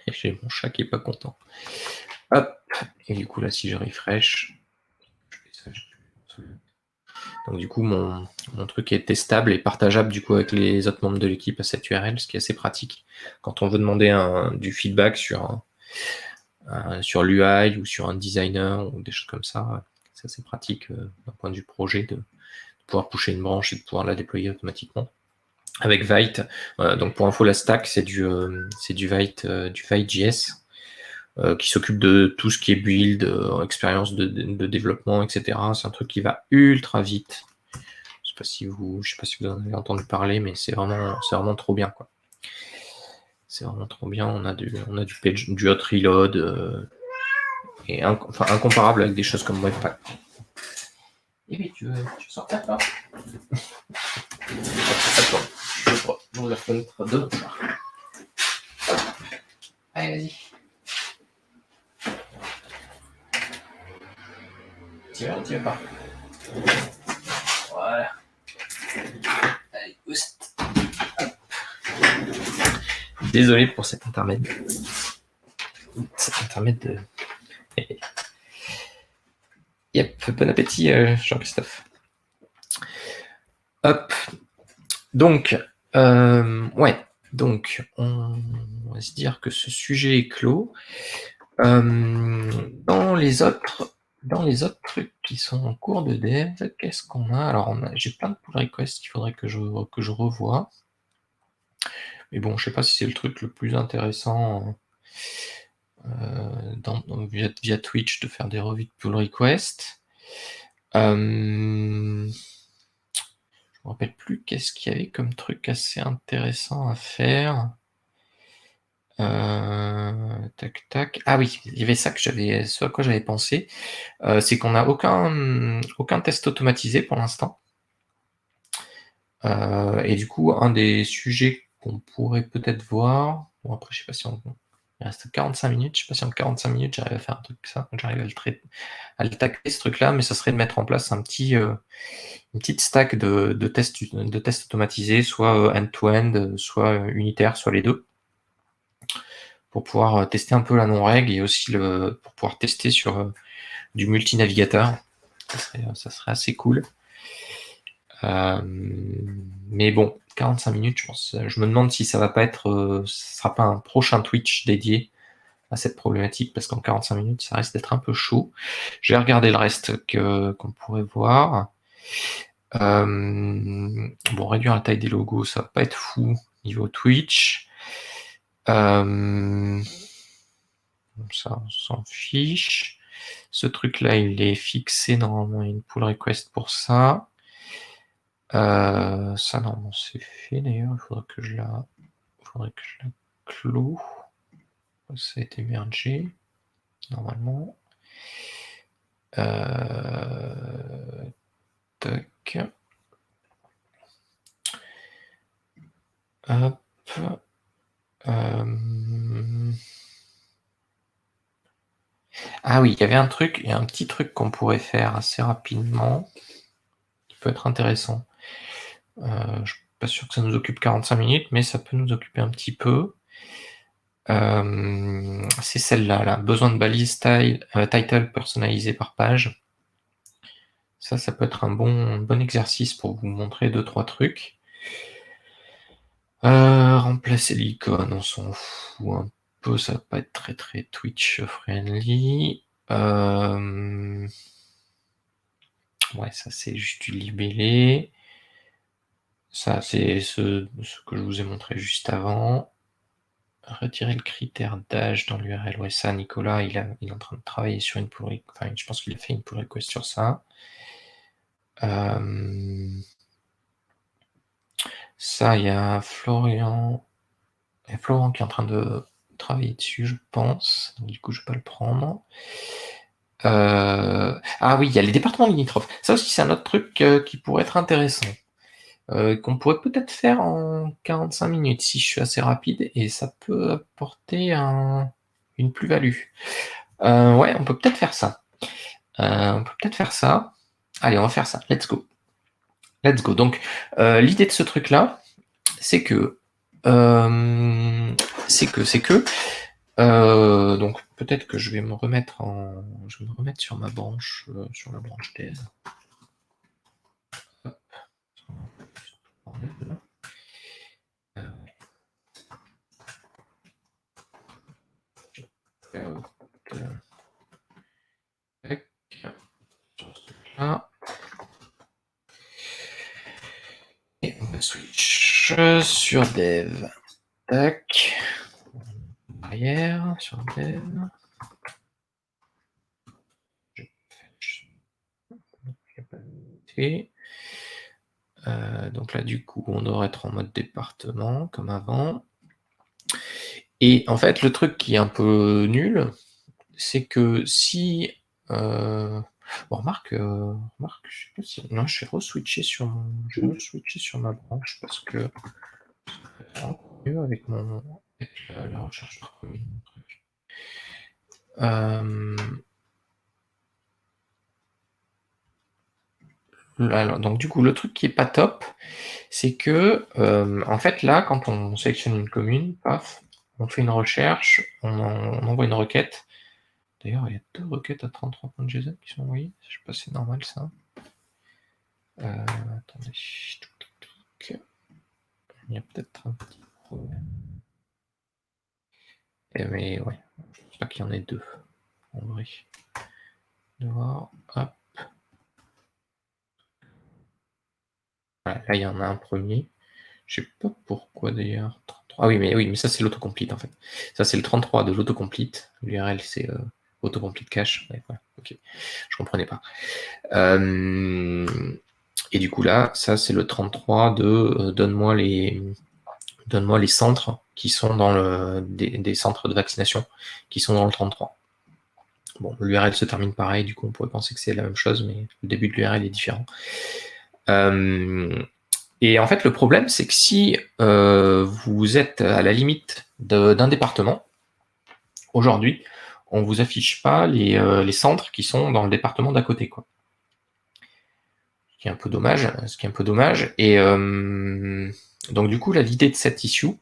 j'ai mon chat qui est pas content. Hop. Et du coup là si je refresh. Donc du coup mon truc est testable et partageable du coup avec les autres membres de l'équipe à cette URL, ce qui est assez pratique quand on veut demander du feedback sur l'UI ou sur un designer ou des choses comme ça. C'est assez pratique d'un point de vue projet de pouvoir pusher une branche et de pouvoir la déployer automatiquement. Avec Vite, donc pour info, la stack, c'est du Vite.js qui s'occupe de tout ce qui est build, expérience de développement, etc. C'est un truc qui va ultra vite. Je sais pas si vous en avez entendu parler, mais c'est vraiment trop bien, quoi. C'est vraiment trop bien. On a du hot reload et incomparable avec des choses comme Webpack. Eh bien, tu veux sortir là? Attends, j'ouvre la fenêtre de l'autre part. Allez, vas-y. Tu vas pas. Voilà. Allez, boost. Désolé pour cet intermède. De... Yep, bon appétit, Jean-Christophe. Hop. Donc, ouais. Donc, on va se dire que ce sujet est clos. Dans les autres trucs qui sont en cours de dev, qu'est-ce qu'on a? Alors, j'ai plein de pull requests qu'il faudrait que je revoie. Mais bon, je sais pas si c'est le truc le plus intéressant via Twitch de faire des revues de pull requests. Je me rappelle plus qu'est-ce qu'il y avait comme truc assez intéressant à faire. Tac tac. Ah oui, il y avait ce à quoi j'avais pensé. C'est qu'on n'a aucun test automatisé pour l'instant. Et du coup, un des sujets qu'on pourrait peut-être voir. Bon, après, je sais pas si il reste 45 minutes. Je sais pas si en 45 minutes j'arrive à faire un truc ça. J'arrive à le tacler ce truc-là, mais ça serait de mettre en place une petite stack de tests automatisés, soit end-to-end, soit unitaire, soit les deux, pour pouvoir tester un peu la non-règle et aussi pour pouvoir tester sur du multinavigateur. Ça serait assez cool. Mais bon, 45 minutes, je me demande si ça va pas être, ce sera pas un prochain Twitch dédié à cette problématique, parce qu'en 45 minutes, ça risque d'être un peu chaud. Je vais regarder le reste qu'on pourrait voir. Bon, réduire la taille des logos, ça va pas être fou niveau Twitch. Ça, on s'en fiche. Ce truc-là, il est fixé, normalement, il y a une pull request pour ça. Ça, normalement, c'est fait, d'ailleurs. Il faudrait que je la clôt. Ça a été mergé, normalement. Tac. Hop. Ah oui, il y avait un truc, il y a un petit truc qu'on pourrait faire assez rapidement, qui peut être intéressant. Je suis pas sûr que ça nous occupe 45 minutes, mais ça peut nous occuper un petit peu. C'est celle-là, là. Besoin de balises title personnalisées par page. Ça peut être un bon exercice pour vous montrer 2-3 trucs. Remplacer l'icône, on s'en fout un peu, ça va pas être très très Twitch friendly. Ouais, ça c'est juste du libellé. Ça c'est ce que je vous ai montré juste avant. Retirer le critère d'âge dans l'URL. Ouais, ça, Nicolas, il est en train de travailler sur une pull request. Enfin, je pense qu'il a fait une pull request sur ça. Ça, il y a Florian. Il y a Florent qui est en train de travailler dessus, je pense. Donc, du coup, je vais pas le prendre. Ah oui, il y a les départements limitrophes. Ça aussi, c'est un autre truc qui pourrait être intéressant. Qu'on pourrait peut-être faire en 45 minutes si je suis assez rapide, et ça peut apporter une plus-value. Ouais, on peut peut-être faire ça. Allez, on va faire ça. Let's go. Donc, l'idée de ce truc-là, c'est que donc peut-être que je vais me remettre sur ma branche, sur la branche dev. Là. Et on va switch sur dev. Tac. Arrière, sur dev. Donc là, du coup, on devrait être en mode département, comme avant. Et en fait, le truc qui est un peu nul, c'est que si... bon, remarque, je sais pas si... Non, je vais re-switcher sur ma branche, parce que c'est encore mieux avec la recherche par commune. Alors, donc du coup, le truc qui est pas top, c'est que, en fait, là, quand on sélectionne une commune, paf, on fait une recherche, on envoie une requête. D'ailleurs, il y a 2 requêtes à 33.json qui sont envoyées. Je sais pas si c'est normal, ça. Attendez. Il y a peut-être un petit problème. Mais ouais, je pense pas qu'il y en ait 2, en vrai. De voir, hop. Voilà, là, il y en a un premier. Je sais pas pourquoi d'ailleurs. Ah oui, mais ça c'est l'autocomplete en fait. Ça c'est le 33 de l'autocomplete. L'URL c'est autocomplete cache. Ouais, voilà, ok. Je comprenais pas. Et du coup là, ça c'est le 33 de donne-moi les centres qui sont dans des centres de vaccination qui sont dans le 33. Bon, l'URL se termine pareil, du coup on pourrait penser que c'est la même chose, mais le début de l'URL est différent. Et en fait, le problème, c'est que si vous êtes à la limite d'un département, aujourd'hui, on ne vous affiche pas les centres qui sont dans le département d'à côté, quoi. Ce qui est un peu dommage. Et donc, du coup, l'idée de cette issue,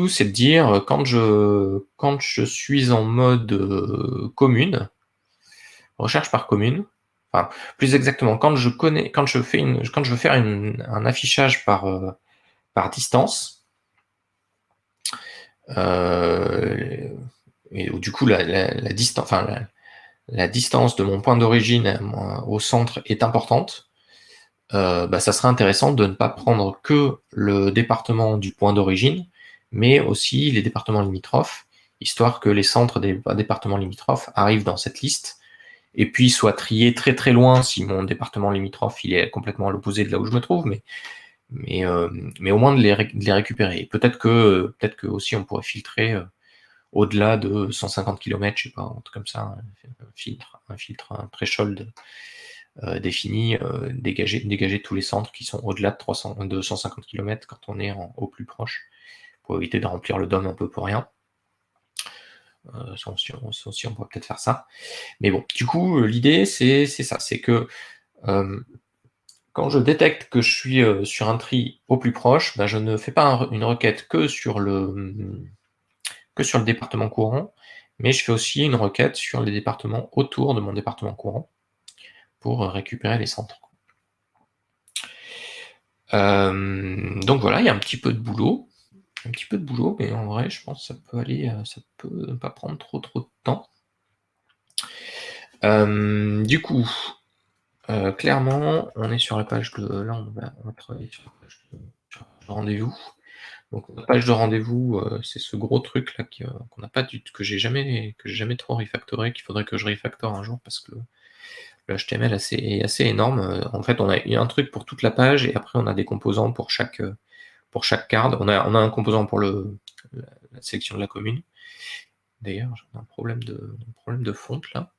c'est de dire quand je suis en mode commune, recherche par commune. Enfin, plus exactement, quand je veux faire un affichage par distance, et du coup la distance de mon point d'origine au centre est importante, ça serait intéressant de ne pas prendre que le département du point d'origine, mais aussi les départements limitrophes, histoire que les centres des départements limitrophes arrivent dans cette liste, et puis soient triés très très loin si mon département limitrophe il est complètement à l'opposé de là où je me trouve, mais au moins de les récupérer. Peut-être que aussi on pourrait filtrer au-delà de 150 km, je sais pas, un truc comme ça, un filtre, un threshold défini, dégager tous les centres qui sont au-delà de 150 km quand on est au plus proche, pour éviter de remplir le DOM un peu pour rien. Ça aussi, on pourrait peut-être faire ça. Mais bon, du coup, l'idée, c'est ça, c'est que quand je détecte que je suis sur un tri au plus proche, je ne fais pas une requête que sur le département courant, mais je fais aussi une requête sur les départements autour de mon département courant pour récupérer les centres. Donc voilà, il y a un petit peu de boulot, mais en vrai, je pense que ça peut aller, ça peut pas prendre trop de temps. Du coup, clairement, on est sur la page de... Là, on va travailler sur la page de rendez-vous. Donc, la page de rendez-vous, c'est ce gros truc là qu'on n'a pas que j'ai jamais trop refactoré, qu'il faudrait que je refactore un jour parce que le HTML est assez énorme. En fait, on a un truc pour toute la page et après on a des composants pour chaque card. On a un composant pour la sélection de la commune. D'ailleurs, j'ai un problème de fonte là.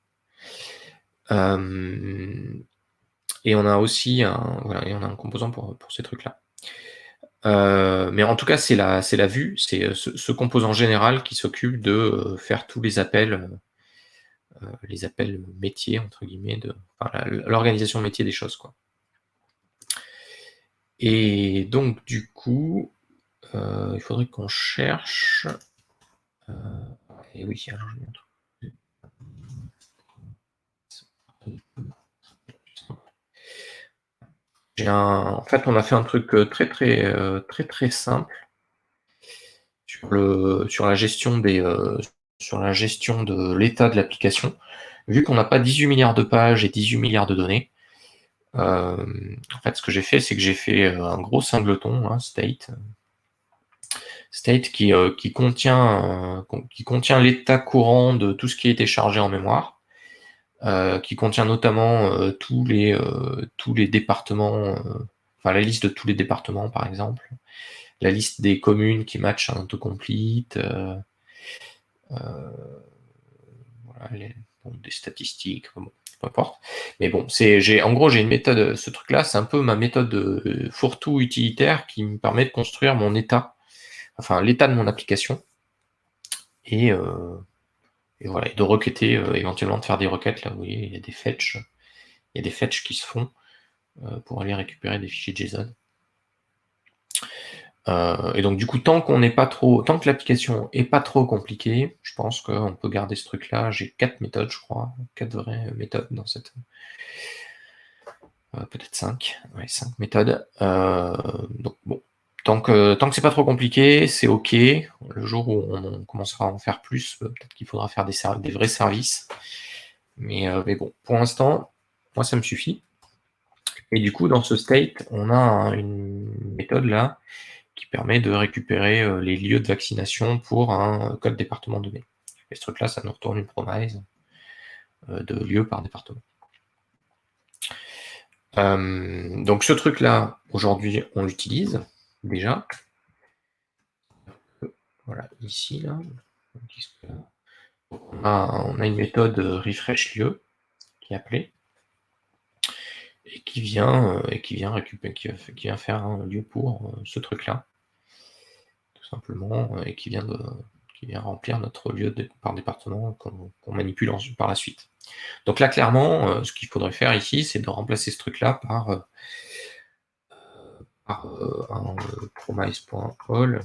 Et on a aussi un composant pour ces trucs-là. Mais en tout cas, c'est la vue, c'est ce composant général qui s'occupe de faire tous les appels métiers, entre guillemets, l'organisation métier des choses, quoi. Et donc, du coup, il faudrait qu'on cherche... et oui, alors je vais un truc. En fait, on a fait un truc très simple sur la gestion de l'état de l'application. Vu qu'on n'a pas 18 milliards de pages et 18 milliards de données, en fait, ce que j'ai fait, c'est que j'ai fait un gros singleton, hein, state qui contient l'état courant de tout ce qui a été chargé en mémoire, qui contient notamment tous les départements, la liste de tous les départements, par exemple, la liste des communes qui matchent un autocomplete, des statistiques, bon, peu importe. Mais bon, en gros, j'ai une méthode, ce truc-là, c'est un peu ma méthode fourre-tout utilitaire qui me permet de construire mon état, enfin l'état de mon application, et voilà, et de requêter, éventuellement de faire des requêtes. Là, vous voyez, il y a des fetch qui se font pour aller récupérer des fichiers JSON. Et donc du coup, tant que l'application est pas trop compliquée, je pense qu'on peut garder ce truc-là. J'ai 4 méthodes, je crois, 4 vraies méthodes dans cette... peut-être 5, ouais, 5 méthodes. Donc bon, tant que c'est pas trop compliqué, c'est ok. Le jour où on commencera à en faire plus, peut-être qu'il faudra faire des vrais services. Mais bon, pour l'instant, moi ça me suffit. Et du coup, dans ce state, on a une méthode là qui permet de récupérer les lieux de vaccination pour un code département donné. Et ce truc-là, ça nous retourne une promise de lieu par département. Donc ce truc-là, aujourd'hui, on l'utilise déjà. Voilà, ici, là. On a une méthode refresh lieu qui est appelée et qui vient récupérer, qui vient faire un lieu pour ce truc-là, tout simplement, et qui vient remplir notre lieu par département qu'on manipule par la suite. Donc là, clairement, ce qu'il faudrait faire ici, c'est de remplacer ce truc-là par un promise.all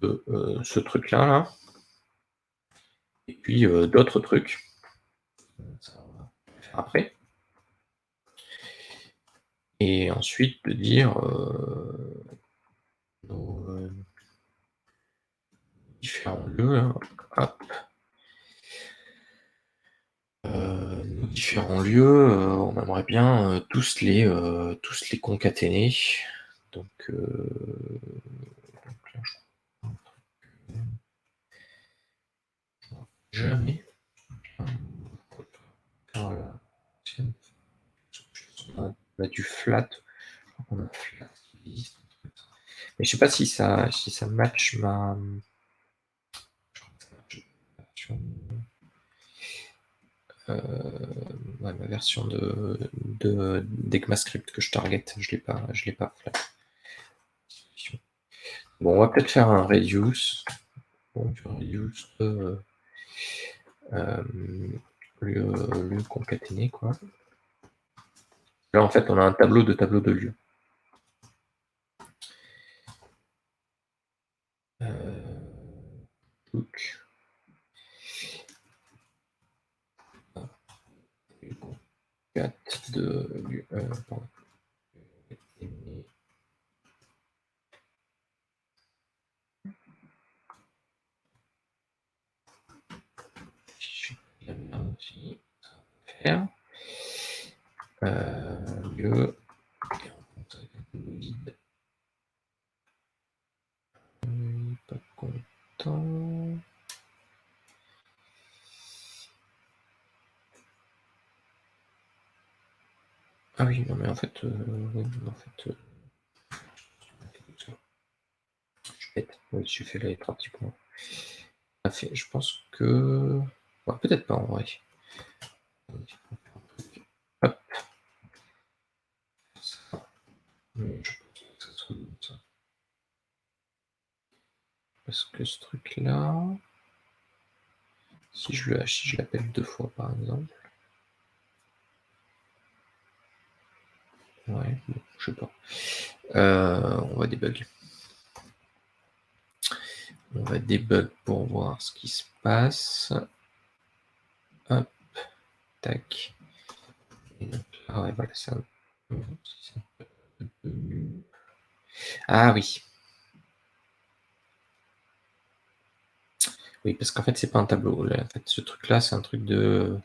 de ce truc-là, là. Et puis d'autres trucs. Ça, on va faire après. Et ensuite de dire nos différents lieux, hein. Hop. Nos différents lieux, on aimerait bien tous les concaténer. Donc là, je jamais. On a du flat. On a flat. Mais je sais pas si ça match ma. Ouais, ma version d'ECMAScript que je target, je l'ai pas flat. Bon, on va peut-être faire un reduce. Bon, du reduce lieu concaténé, quoi. Là, en fait, on a un tableau de lieux. Donc, de lieu. Pardon. Faire lieu pas content. Ah oui, non mais en fait, oui, je suis bête. Oui, j'ai fait les 3 petits points. Je pense que. Ouais, peut-être pas en vrai. Hop. Je pense que ça soit comme ça. Parce que ce truc-là, si je l'appelle 2 fois par exemple. Ouais, bon, je sais pas. On va débug. On va débug pour voir ce qui se passe. Hop, tac. Et donc là, ouais, voilà, c'est un. Ah oui. Oui, parce qu'en fait, c'est pas un tableau. Là, en fait, ce truc-là, c'est un truc de.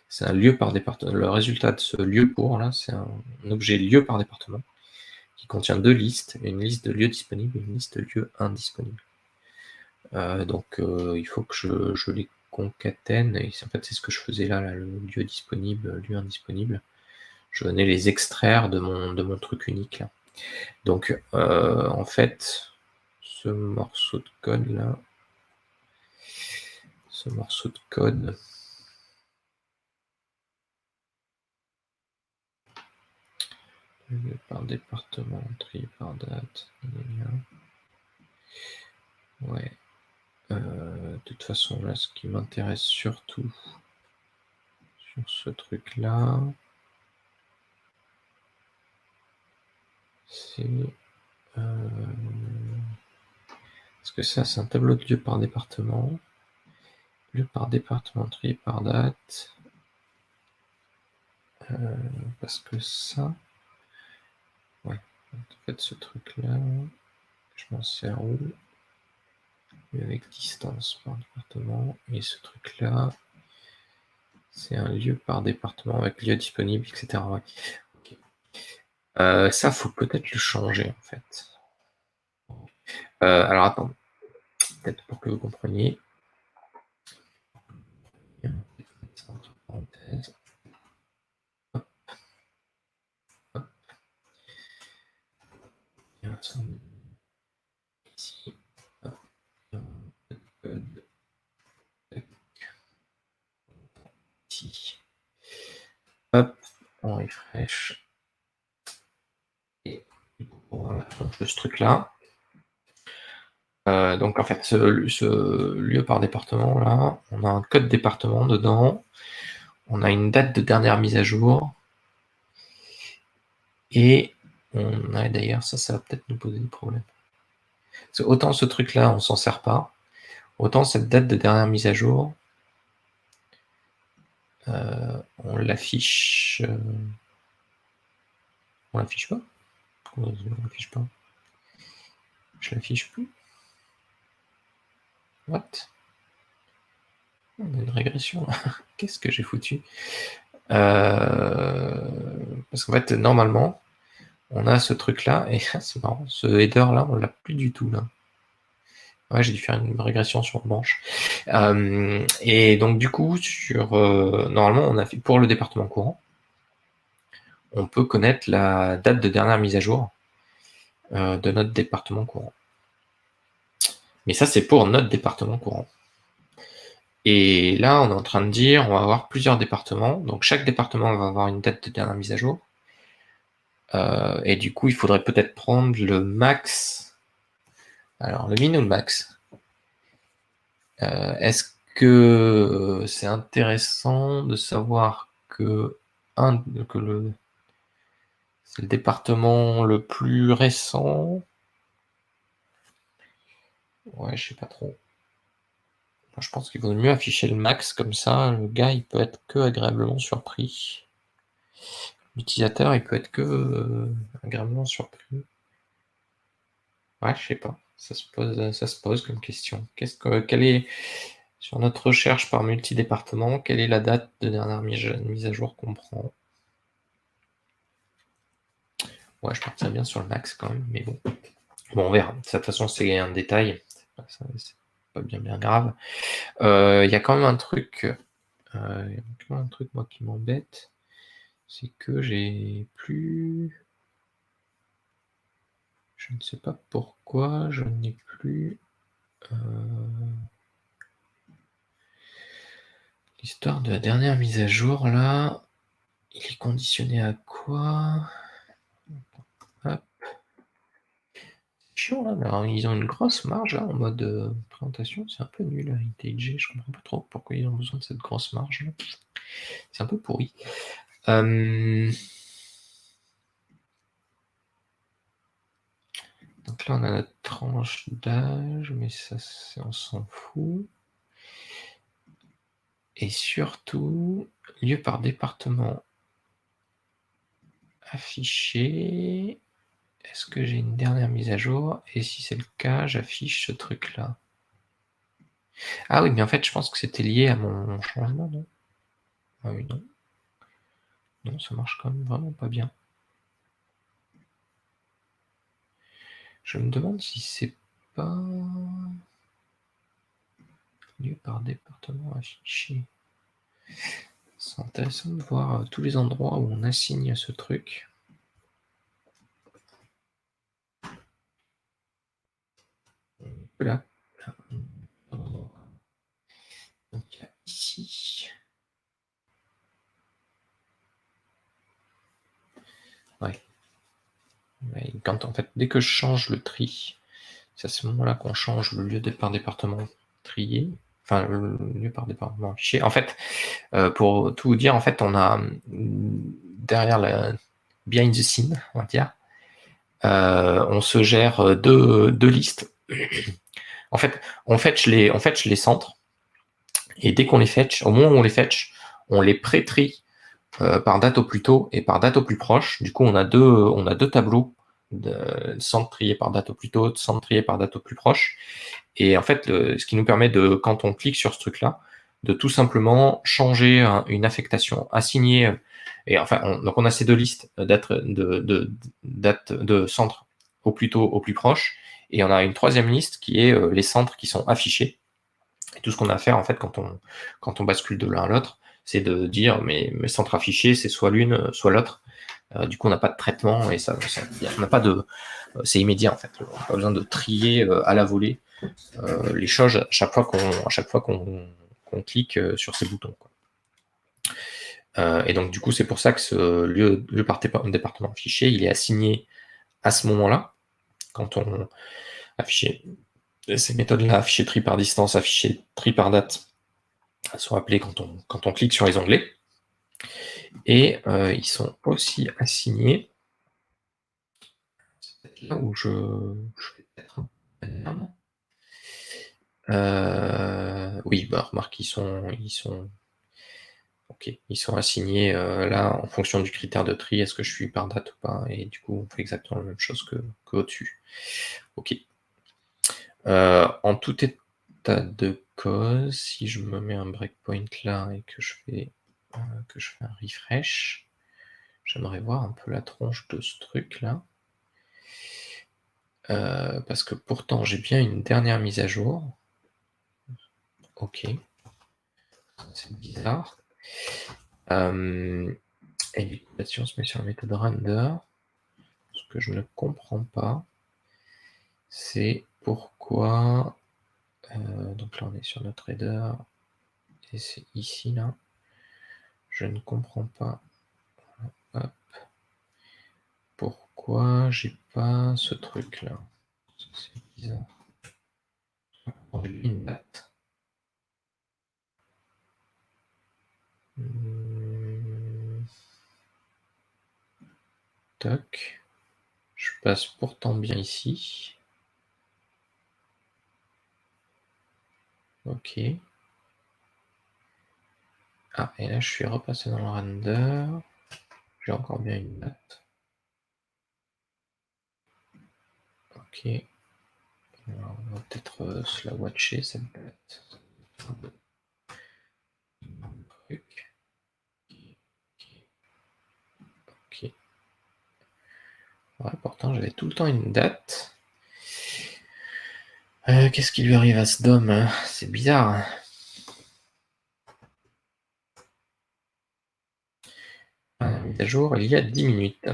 C'est un lieu par département. Le résultat de ce lieu pour, là, c'est un objet lieu par département qui contient 2 listes, une liste de lieux disponibles et une liste de lieux indisponibles. Donc, il faut que je les concatène. Et en fait, c'est ce que je faisais là, le lieu disponible, lieu indisponible. Je venais les extraire de mon truc unique là. Donc, en fait, ce morceau de code là, par département, trié par date, ouais. De toute façon, là, ce qui m'intéresse surtout sur ce truc-là, c'est parce que ça, c'est un tableau de lieux par département. Lieu par département, trié par date. Parce que ça, ouais. En fait, ce truc-là, je m'en sers où? Avec distance par département. Et ce truc-là, c'est un lieu par département avec lieu disponible, etc. Ouais. Okay. Ça, faut peut-être le changer en fait. Alors attends, peut-être pour que vous compreniez. Parenthèse. Hop. Hop. Ici. Hop. Code. Ici. Hop, on refresh. Et voilà, ce truc-là. Donc en fait, ce lieu par département, là, on a un code département dedans, on a une date de dernière mise à jour, et on a d'ailleurs, ça va peut-être nous poser des problèmes. Parce que autant ce truc-là, on s'en sert pas, autant cette date de dernière mise à jour, on l'affiche. On l'affiche pas? On l'affiche pas. Je l'affiche plus. What? On a une régression. Qu'est-ce que j'ai foutu? Parce qu'en fait, normalement, on a ce truc-là, et c'est marrant, ce header-là, on l'a plus du tout, là. Ouais, j'ai dû faire une régression sur branche. Et donc, du coup, normalement, on a fait pour le département courant, on peut connaître la date de dernière mise à jour de notre département courant. Mais ça, c'est pour notre département courant. Et là, on est en train de dire, on va avoir plusieurs départements. Donc, chaque département va avoir une date de dernière mise à jour. Et du coup, il faudrait peut-être prendre le max. Alors, le min ou le max? Est-ce que c'est intéressant de savoir que c'est le département le plus récent? Ouais, je sais pas trop. Moi, je pense qu'il vaut mieux afficher le max, comme ça, le gars, il peut être que agréablement surpris. L'utilisateur, il peut être que agréablement surpris. Ouais, je sais pas. Ça se pose comme question. Quelle est, sur notre recherche par multi-département, quelle est la date de dernière mise à jour qu'on prend? Ouais, je partirais bien sur le max quand même, mais bon. Bon, on verra. De toute façon, c'est un détail. C'est pas bien grave. Il y a quand même un truc. Moi, qui m'embête. C'est que j'ai plus. Je ne sais pas pourquoi je n'ai plus. L'histoire de la dernière mise à jour, là, il est conditionné à quoi? Hop. Chiant, là, mais alors, ils ont une grosse marge, là, en mode présentation. C'est un peu nul, IntelliJ. Je comprends pas trop pourquoi ils ont besoin de cette grosse marge, là. C'est un peu pourri. Donc là, on a notre tranche d'âge, mais ça, on s'en fout. Et surtout, lieu par département affiché. Est-ce que j'ai une dernière mise à jour? Et si c'est le cas, j'affiche ce truc-là. Ah oui, mais en fait, je pense que c'était lié à mon changement, non? Ah oui, non. Non, ça marche quand même vraiment pas bien. Je me demande si c'est pas lieu par département affiché. C'est intéressant de voir tous les endroits où on assigne ce truc. Là. Donc ici. Ouais. Quand en fait, dès que je change le tri, c'est à ce moment-là qu'on change le lieu par département trié. Enfin, le lieu par département affiché. En fait, pour tout vous dire, en fait, on a derrière la behind the scene, on va dire, on se gère deux listes. En fait, on fetch les centres, et dès qu'on les fetch, au moment où on les fetch, on les pré-trie par date au plus tôt et par date au plus proche. Du coup, on a deux tableaux de centres triés par date au plus tôt, de centres triés par date au plus proche. Et en fait, ce qui nous permet de, quand on clique sur ce truc-là, de tout simplement changer une affectation, assigner. Et enfin, donc on a ces deux listes de centres au plus tôt, au plus proche. Et on a une troisième liste qui est les centres qui sont affichés. Et tout ce qu'on a à faire, en fait, quand on bascule de l'un à l'autre, c'est de dire, mais mes centres affichés, c'est soit l'une, soit l'autre. Du coup, on n'a pas de traitement et on n'a pas de, c'est immédiat en fait. On n'a pas besoin de trier à la volée les choses à chaque fois qu'on clique sur ces boutons, quoi. Et donc du coup, c'est pour ça que ce lieu par département affiché, il est assigné à ce moment-là, quand on affiche ces méthodes-là, afficher tri par distance, afficher tri par date, sont appelées quand on clique sur les onglets. Et ils sont aussi assignés. C'est peut-être là où je vais peut-être un peu oui, bah remarque, ils sont ok, ils sont assignés là en fonction du critère de tri, est-ce que je suis par date ou pas, et du coup on fait exactement la même chose que au-dessus. Ok. En tout état de cause, si je me mets un breakpoint là et que je fais un refresh, J'aimerais voir un peu la tronche de ce truc-là. Parce que pourtant, j'ai bien une dernière mise à jour. Ok. C'est bizarre. Et du coup, là, si on se met sur la méthode render, ce que je ne comprends pas, c'est pourquoi... donc là, on est sur notre header, et c'est ici, là. Je ne comprends pas. Hop. Pourquoi j'ai pas ce truc-là? C'est bizarre. On lui une date. Toc. Je passe pourtant bien ici. Ok. Ah, et là, je suis repassé dans le render. J'ai encore bien une date. Ok. Alors, on va peut-être se la watcher, cette date. Truc. Ok. Ouais, pourtant, j'avais tout le temps une date. Qu'est-ce qui lui arrive à ce dôme, hein? C'est bizarre. Mise à jour il y a 10 minutes.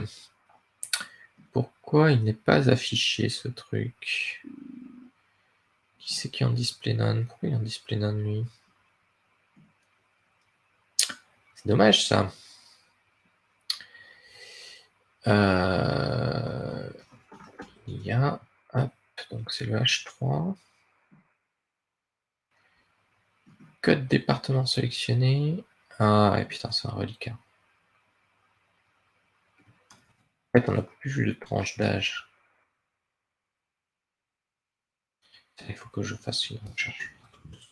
Pourquoi il n'est pas affiché ce truc? Qui c'est qui est en display none? Pourquoi il est en display none lui? C'est dommage ça. Il y a, hop, donc c'est le H3. Code département sélectionné. Ah ouais, putain, c'est un reliquat. En fait, on n'a plus vu de tranche d'âge. Il faut que je fasse une recherche. Parce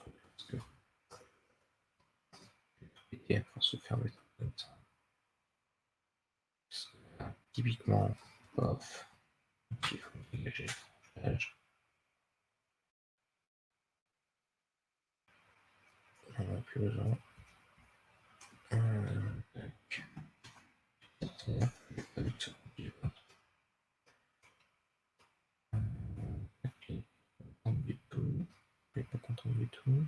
que... il faut se faire des trucs comme ça. Typiquement, off. Il faut dégager le tranche d'âge. On n'a plus besoin. Du tout. Je suis pas content du tout.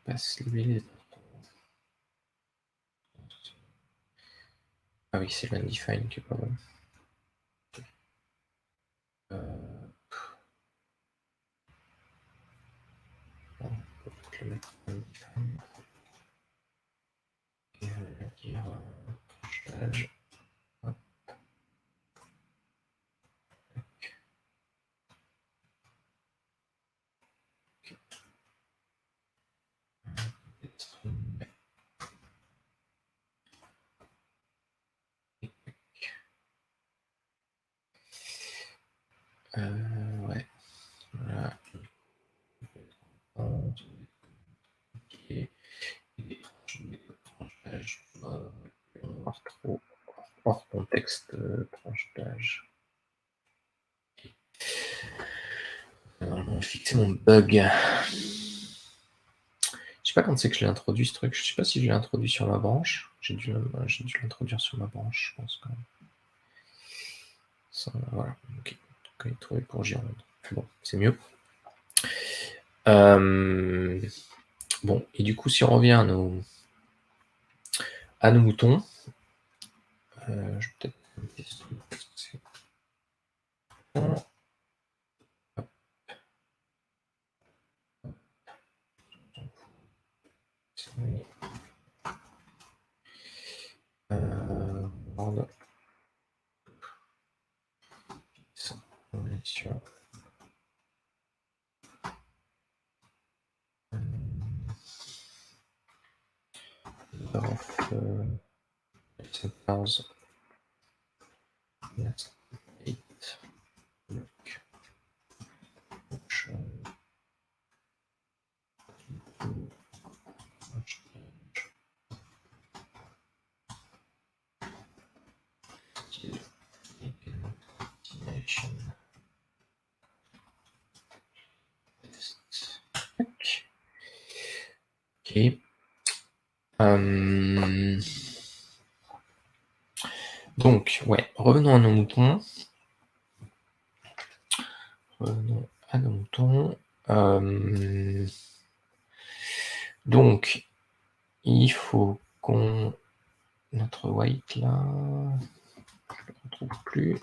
Passe les... Ah oui, c'est l'undefined qui est pas bon. Non, faut peut-être le mettre undefined. Et je vais dire tranche d'âge. Hop. Ouais. Voilà. Ok. Tranche d'âge. Hors contexte, tranche d'âge. Fixer mon bug. Je sais pas quand c'est que je l'ai introduit ce truc. Je sais pas si je l'ai introduit sur ma branche. J'ai dû l'introduire sur ma branche, je pense quand même. Ça, voilà. Ok. Donc, il est trouvé pour Gironde. Bon, c'est mieux. Bon, et du coup, si on revient à nos moutons, je vais peut-être. Ordre. On est sur. Of 10,000. Yes. 8. Look. Show. Destination. Ok. Donc, ouais, revenons à nos moutons. Revenons à nos moutons. Donc, il faut qu'on... Notre white, là... Je ne le retrouve plus.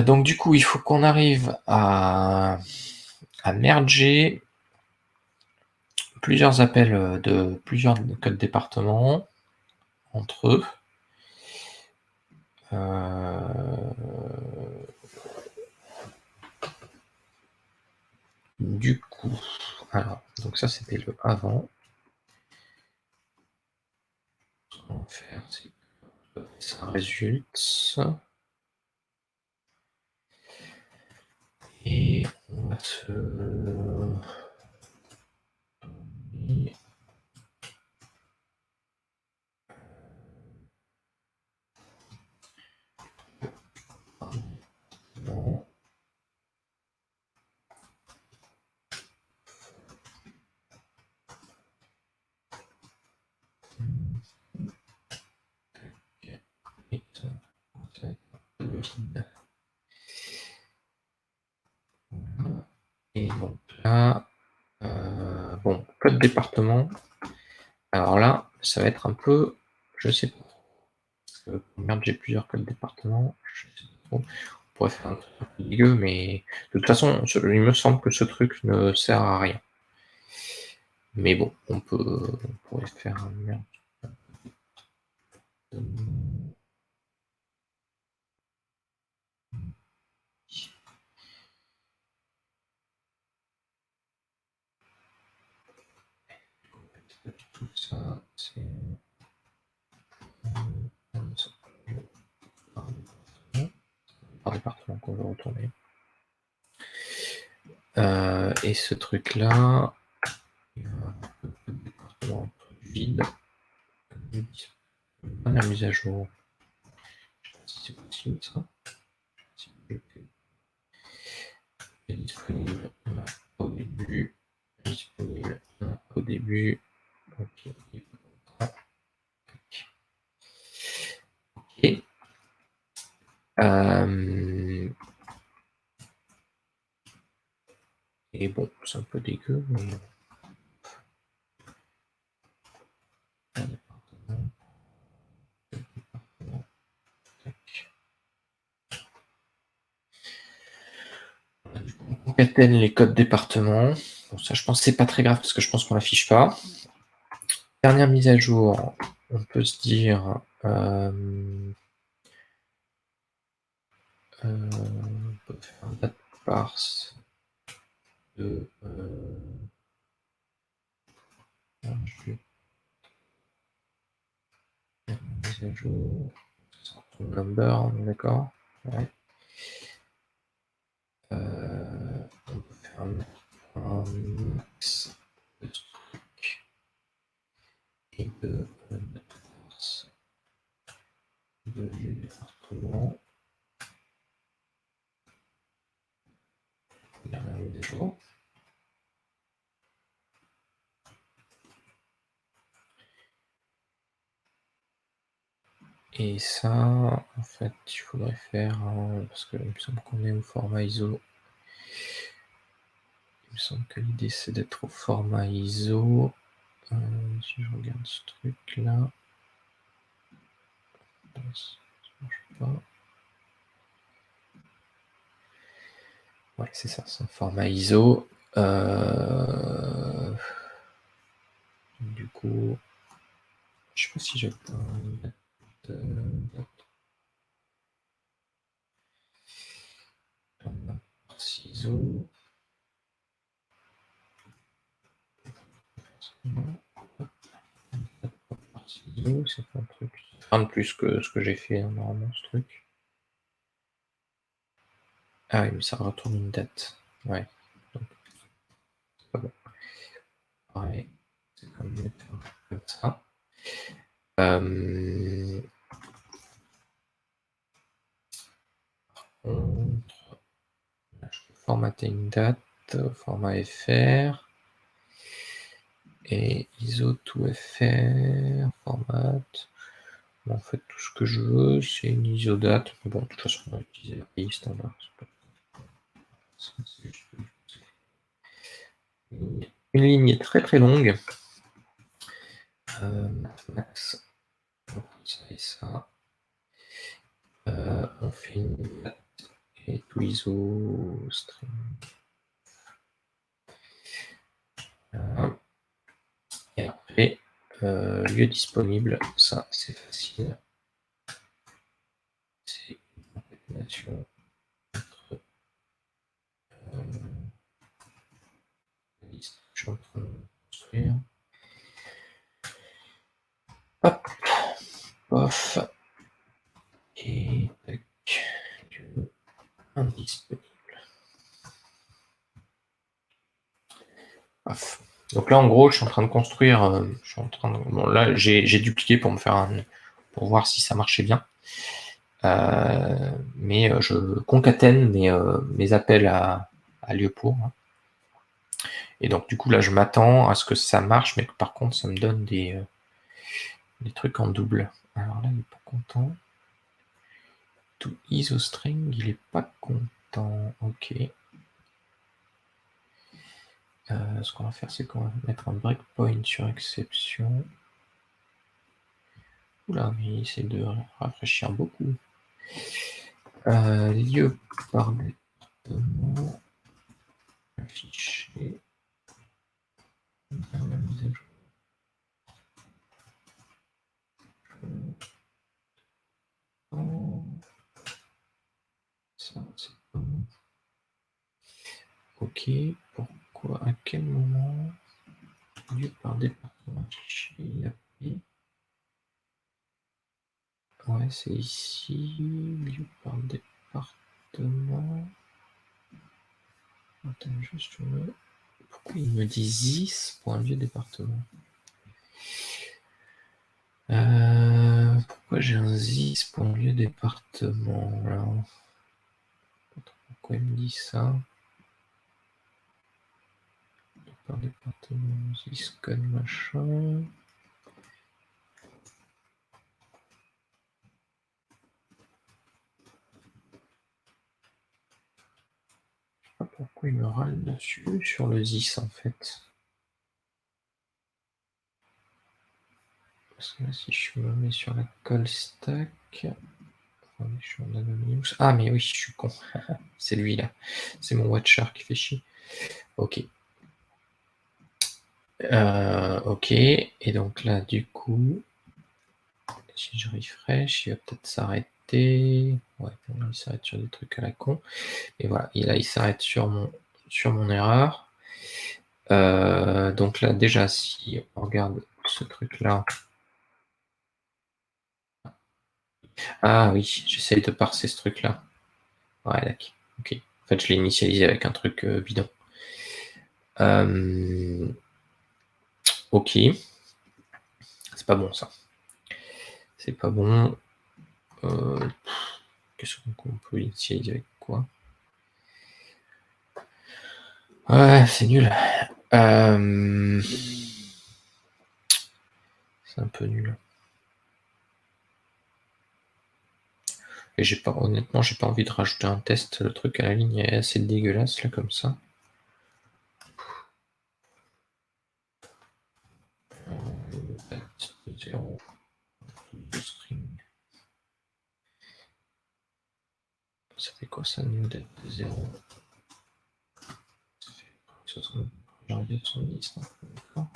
Donc du coup, il faut qu'on arrive à merger plusieurs appels de plusieurs codes départements entre eux. Du coup, alors, donc ça c'était le avant. Ce qu'on va faire, c'est que ça résulte. Et on va se... Non. Et donc là, bon, code département. Alors là, ça va être un peu, je sais pas trop. Merde, j'ai plusieurs codes département. Je sais pas trop. On pourrait faire un truc un peu dégueu, mais de toute façon, il me semble que ce truc ne sert à rien. Mais bon, on pourrait faire un merde. Tout ça, c'est par département qu'on veut retourner. Et ce truc-là, département vide. Dernière mise à jour. Je sais pas si c'est possible ça. Disponible au début. Disponible au début. Ok. Ok. Et bon, c'est un peu dégueu, mais bon. On concatène les codes départements. Bon, ça, je pense que c'est pas très grave parce que je pense qu'on l'affiche pas. Dernière mise à jour, on peut se dire. On peut faire un date parse de. Mise à jour. Number, on est d'accord. Ouais. On peut faire un max de trucs et de département. Dernière mise à jour. Et ça, en fait, il faudrait faire, parce qu'il me semble qu'on est au format ISO. Il me semble que l'idée c'est d'être au format ISO. Si je regarde ce truc-là, ça marche pas. Ouais, c'est ça, c'est un format ISO. Du coup, je sais pas si j'ai pas ISO. C'est un truc. Un de plus que ce que j'ai fait normalement, ce truc. Ah oui, mais ça retourne une date. Ouais. Donc, c'est pas bon. Ouais. C'est quand même mieux de faire comme ça. Là, je peux formater une date, format FR. Et ISO to FR, format. En fait, tout ce que je veux, c'est une ISO date. Mais bon, de toute façon, on va utiliser la pays standard. Une ligne très très longue. Max. Ça et ça. On fait une date et tout ISO string. Et après, lieu disponible, ça c'est facile. C'est une concaténation entre la liste que je suis en train de construire. Hop, pof, et tac, indisponible. Paf. Donc là, en gros, je suis en train de construire. Bon, là, j'ai dupliqué pour me faire pour voir si ça marchait bien. Mais je concatène mes appels à lieu pour. Et donc, du coup, là, je m'attends à ce que ça marche, mais que par contre, ça me donne des trucs en double. Alors là, il n'est pas content. To IsoString, il n'est pas content. Ok. Ce qu'on va faire, c'est qu'on va mettre un breakpoint sur exception. Oula, mais il essaie de rafraîchir beaucoup. Lieu par département. Afficher. La mise à jour. Ça, c'est pas bon. Ok, pourquoi, à quel moment lieu par département affiché, il a pris. Ouais, c'est ici, lieu par département. Attends, juste pourquoi il me dit ZIS pour un vieux département? Pourquoi j'ai un ZIS pour un vieux département là? Pourquoi il me dit ça? Par département, ZIS code machin. Je sais pas pourquoi il me râle dessus sur le ZIS en fait. Parce que là, si je me mets sur la call stack. Attendez, je suis en Anonymous. Ah, mais oui, je suis con. C'est lui là. C'est mon Watcher qui fait chier. Ok. Ok. Et donc là, du coup, si je refresh, il va peut-être s'arrêter. Ouais, bon, il s'arrête sur des trucs à la con. Et voilà. Et là, il s'arrête sur mon erreur. Donc là, déjà, si on regarde ce truc-là. Ah oui, j'essaye de parser ce truc-là. Ouais, d'accord. Ok. En fait, je l'ai initialisé avec un truc bidon. Ok. C'est pas bon, ça. C'est pas bon. Qu'est-ce qu'on peut initialiser avec quoi? Ouais, c'est nul. C'est un peu nul. Et honnêtement, j'ai pas envie de rajouter un test. Le truc à la ligne est assez dégueulasse, là, comme ça. Ça fait quoi ça, new date de 0? Ça fait 70, d'accord.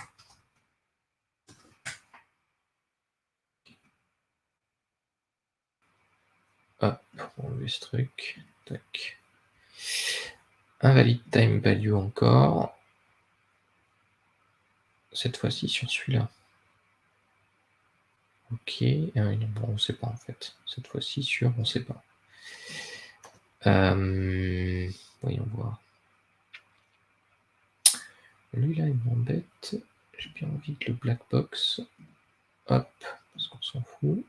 Hop, on va enlever ce truc. Tac. Invalid time value encore. Cette fois-ci sur celui-là. Ok. Bon, on sait pas en fait. Cette fois-ci sur, on sait pas. Voyons voir. Lui là, il m'embête. J'ai bien envie de le black box. Hop, parce qu'on s'en fout.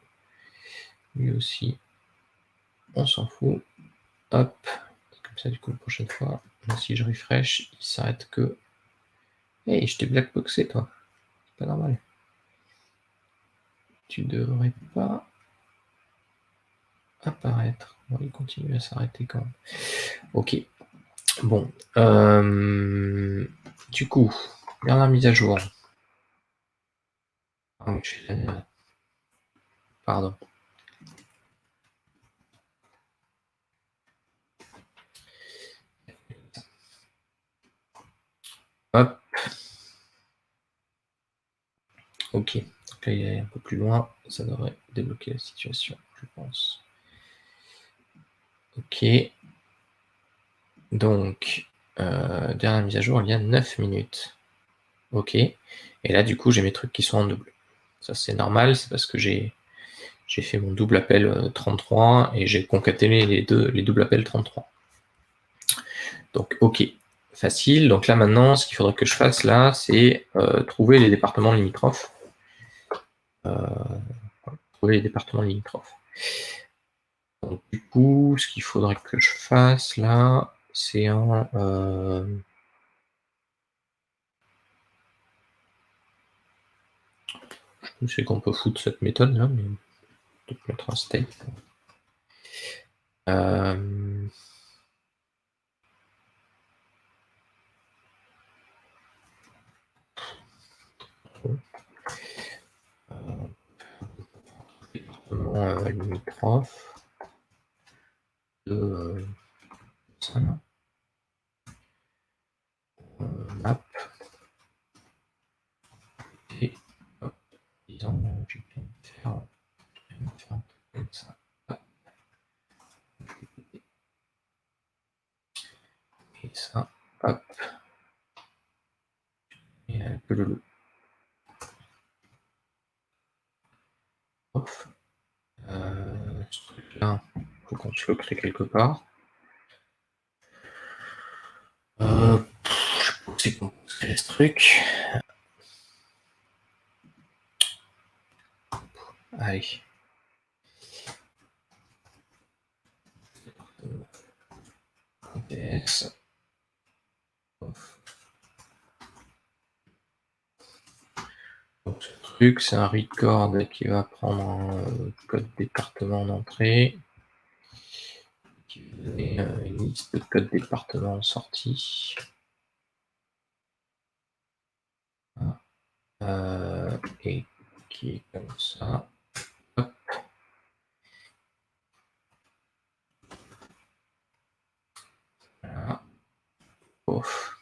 Lui aussi, on s'en fout. Hop, comme ça, du coup, la prochaine fois, là, si je refresh, il s'arrête que. Hey, je t'ai blackboxé, toi. C'est pas normal. Tu devrais pas apparaître. Bon, il continue à s'arrêter quand même. Ok. Bon. Du coup, dernière mise à jour. Pardon. Hop. Ok. Donc là, il est un peu plus loin. Ça devrait débloquer la situation, je pense. Ok. Donc, dernière mise à jour, il y a 9 minutes. Ok. Et là, du coup, j'ai mes trucs qui sont en double. Ça, c'est normal. C'est parce que j'ai fait mon double appel 33 et j'ai concaténé les doubles appels 33. Donc, ok. Facile. Donc là, maintenant, ce qu'il faudrait que je fasse, là, c'est trouver les départements limitrophes. Trouver les départements limitrophes. Donc, du coup, ce qu'il faudrait que je fasse, là, c'est un... je sais qu'on peut foutre cette méthode, là, mais peut-être mettre un state. Département limitrophe de ça, map, et hop, disons, je vais faire comme ça. Et ça, hop, et un peu le loup. Hop. Ce truc-là, il faut qu'on se le crée quelque part. Je sais qu'on peut créer ce truc. Allez. PS. Donc ce truc, c'est un record qui va prendre un code département d'entrée, qui va donner une liste de code département en sortie. Et qui est comme ça. Hop. Voilà. Ouf.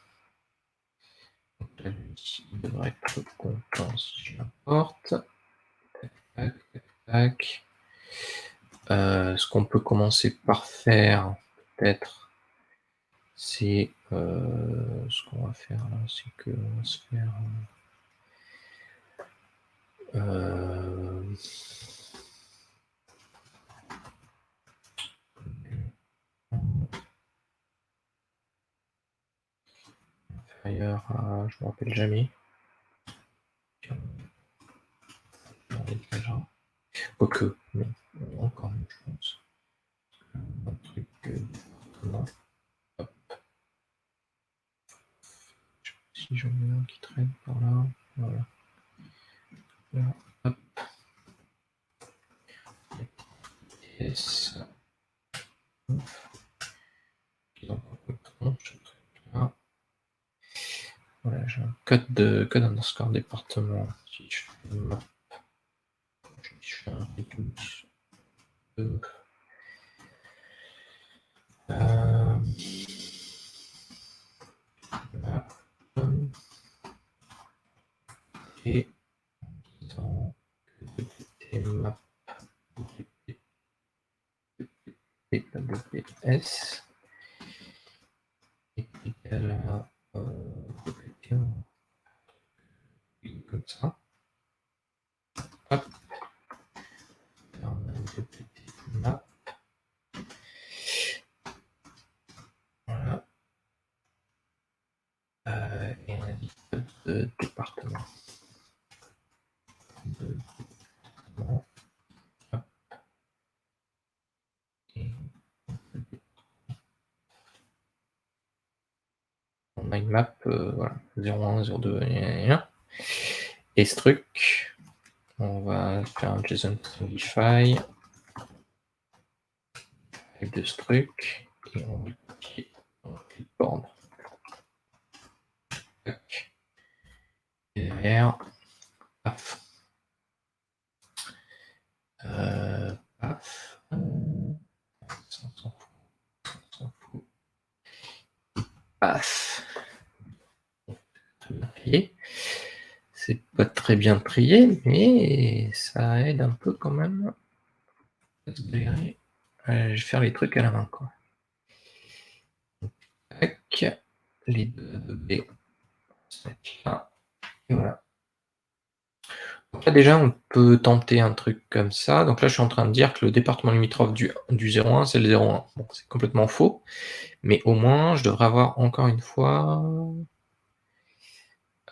Donc là, il devrait être content si je l'importe. Tac, tac, tac. Ce qu'on peut commencer par faire, peut-être, c'est ce qu'on va faire là, c'est qu'on va se faire inférieur à, je me rappelle jamais. Quoique, non, encore mieux, je pense. Un truc non. Hop. Si j'en ai un qui traîne par là, voilà. Là, hop. Yes. Donc, là. Voilà, j'ai un code underscore département. Si je fais une map, je fais un reduce de map et dans map WPS est égal à comme ça. Hop. Map. Voilà. Et on a dit de département. Hop. Et on a une map, voilà, 01, 02, et ce truc, on va faire un JSON Modify de ce truc, et on va clipboard. Et derrière, paf. Paf. Ça, on s'en fout. Paf. Très bien trié. C'est pas très bien trié, mais ça aide un peu quand même. Je vais faire les trucs à la main, quoi. Tac. Les deux B, on va se mettre là. Et voilà. Donc là, déjà, on peut tenter un truc comme ça. Donc là, je suis en train de dire que le département limitrophe du 01, c'est le 01. Bon, c'est complètement faux, mais au moins, je devrais avoir encore une fois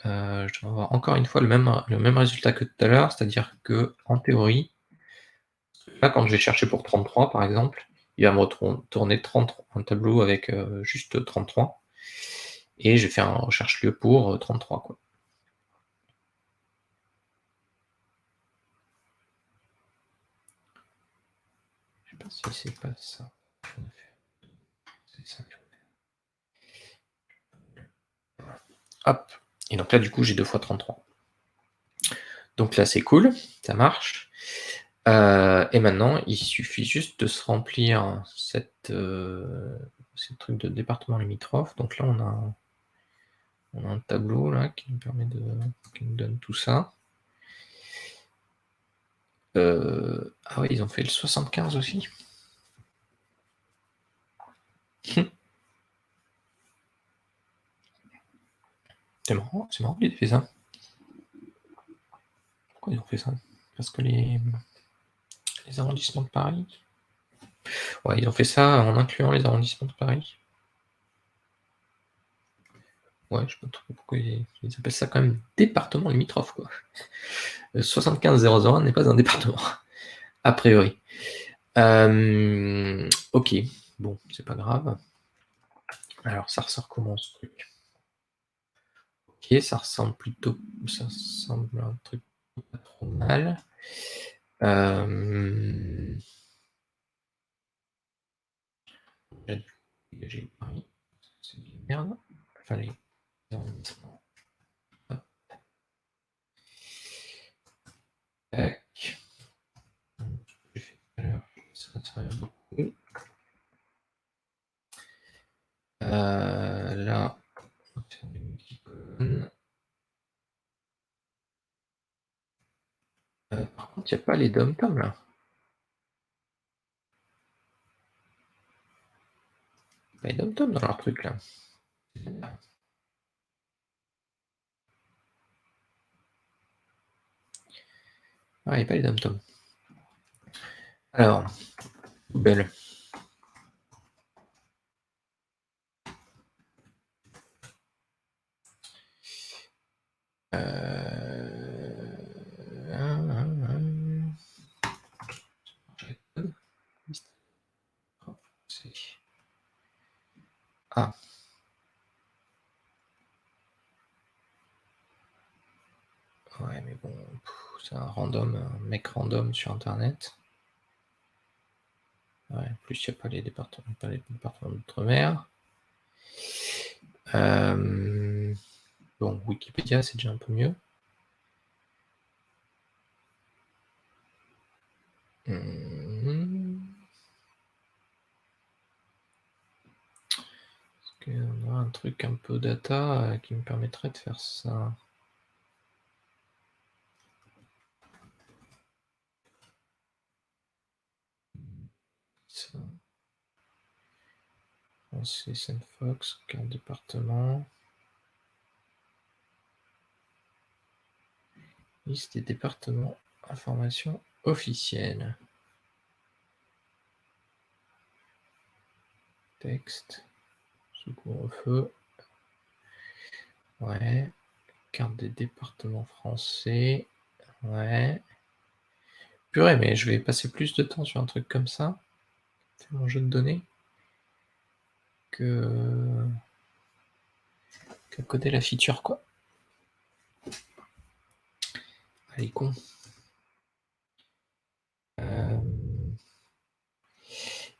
le même résultat que tout à l'heure, c'est-à-dire que en théorie, là, quand je vais chercher pour 33, par exemple, il va me retourner un tableau avec juste 33, et je vais faire un recherche-lieu pour 33, quoi. Je sais pas si c'est pas ça. C'est ça. Hop. Et donc là, du coup, j'ai 2 fois 33. Donc là, c'est cool, ça marche. Et maintenant, il suffit juste de se remplir ce truc de département limitrophe. Donc là, on a un tableau là qui nous donne tout ça. Ah oui, ils ont fait le 75 aussi. C'est marrant qu'ils aient fait ça. Pourquoi ils ont fait ça? Parce que les arrondissements de Paris. Ouais, ils ont fait ça en incluant les arrondissements de Paris. Ouais, je sais pas trop pourquoi ils appellent ça quand même département limitrophe, quoi. 75 001 n'est pas un département, a priori. Ok, bon, c'est pas grave. Alors, ça ressort comment ce truc? Ok, ça ressemble à un truc pas trop mal. J'ai dû dégager Paris. C'est une merde. Enfin, les arrondissements. Hop. Tac. J'ai fait tout à l'heure. Ça serait beaucoup. Là, on va faire des petites colonnes. Par contre, il n'y a pas les dom-toms là. Pas les dom-toms dans leur truc là. Ah, il n'y a pas les dom-toms. Alors, poubelle. Ah. Ouais, mais bon, c'est un mec random sur internet. Ouais, en plus, il n'y a pas les départements d'outre-mer. Bon, Wikipédia, c'est déjà un peu mieux. Est-ce qu'on a un truc un peu data qui me permettrait de faire ça? Ça. C'est Fox, carte département. Liste des départements, information officielle. Texte, sous couvre-feu. Ouais. Carte des départements français. Ouais. Purée, mais je vais passer plus de temps sur un truc comme ça, c'est mon jeu de données, que qu'à coder la feature, quoi. Allez, con.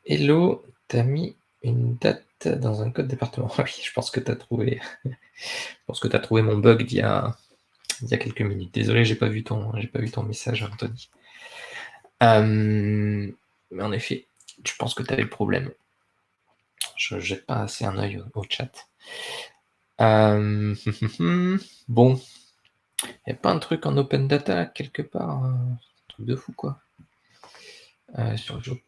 Hello, t'as mis une date dans un code département. Oui, je pense que t'as trouvé. Je pense que t'as trouvé mon bug d'il y a quelques minutes. Désolé, j'ai pas vu ton message, Anthony. Mais en effet, je pense que t'avais le problème. Je jette pas assez un œil au chat. Bon, y a pas un truc en open data quelque part, un truc de fou quoi. Sur le jeu.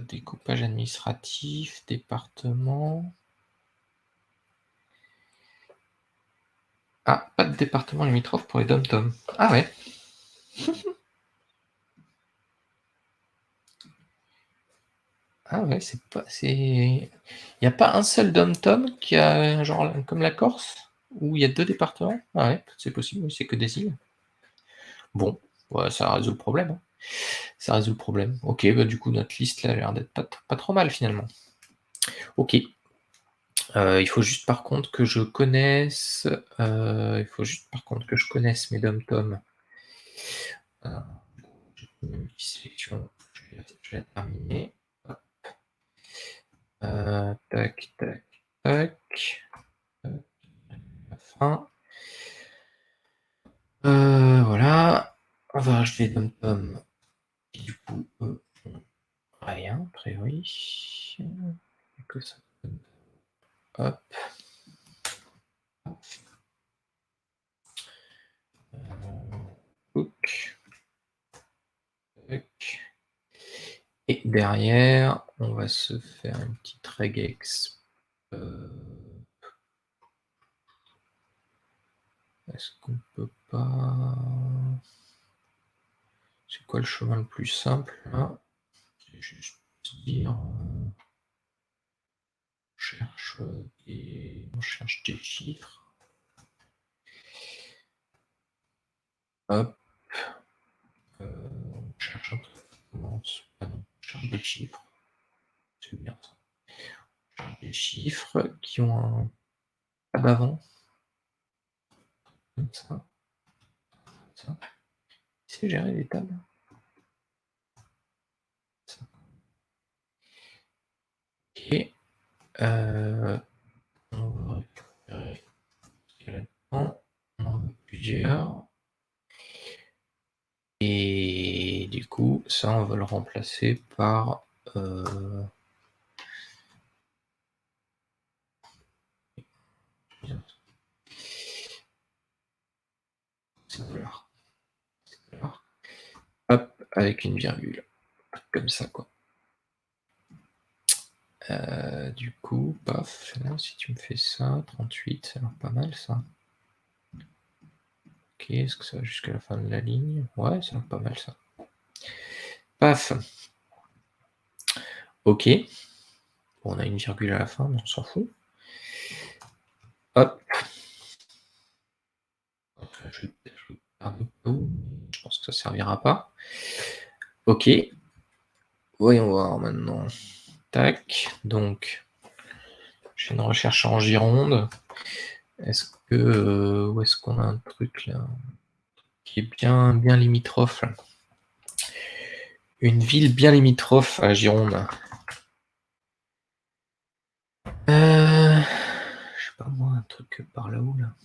Découpage administratif, département. Ah, pas de département limitrophe pour les dom-tom. Ah ouais. Ah ouais, c'est pas. Il n'y a pas un seul dom-tom qui a genre comme la Corse, où il y a 2 départements. Ah ouais, c'est possible, c'est que des îles. Bon, ouais, ça résout le problème. Hein. Ça résout le problème. Ok, bah du coup notre liste là a l'air d'être pas trop mal finalement. Ok. Il faut juste par contre que je connaisse. Il faut juste par contre que je connaisse mes dom-tom. Sélection, je vais la terminer. Hop. Tac, tac, tac. La fin. Voilà. On va rajouter dom-tom. Du coup, rien, a priori. Que ça. Hop. Hook. Et derrière, on va se faire une petite regex. Est-ce qu'on peut pas... C'est quoi le chemin le plus simple là? C'est juste dire... on cherche des chiffres. Hop. On cherche un truc. On cherche des chiffres. C'est bien ça. On cherche des chiffres qui ont un tab avant. Comme ça. Ça. C'est gérer les tables. Ça. Ok. On va récupérer là-dedans. On en veut plusieurs. Et du coup, ça, on va le remplacer par... Hop, avec une virgule. Comme ça, quoi. Du coup, paf, là, si tu me fais ça, 38, ça a l'air pas mal, ça. Ok, est-ce que ça va jusqu'à la fin de la ligne? Ouais, ça a l'air pas mal, ça. Paf. Ok. Bon, on a une virgule à la fin, mais on s'en fout. Hop. Je pense que ça servira pas. Ok. Voyons voir maintenant. Tac. Donc, je fais une recherche en Gironde. Est-ce que où est-ce qu'on a un truc là qui est bien limitrophe là. Une ville bien limitrophe à Gironde. Je sais pas moi, un truc par là-haut là.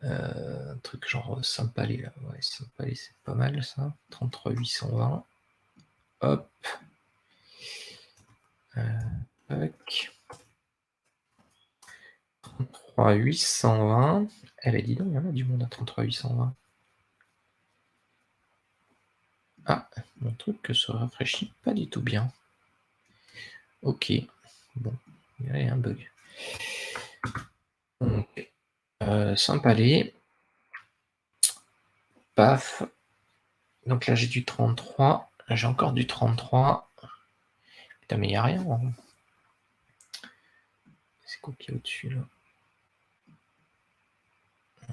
Un truc genre Saint-Palais là. Ouais, Saint-Palais c'est pas mal ça. 33 820. Hop. Tac. 33 820. Eh ben dis donc, il y en a du monde à 33 820. Ah, mon truc se rafraîchit pas du tout bien. Ok. Bon, il y a un bug. Donc, Saint-Palais. Paf. Donc là, j'ai du 33. Là, j'ai encore du 33. Putain, mais il n'y a rien. Hein. C'est quoi qui est au-dessus, là?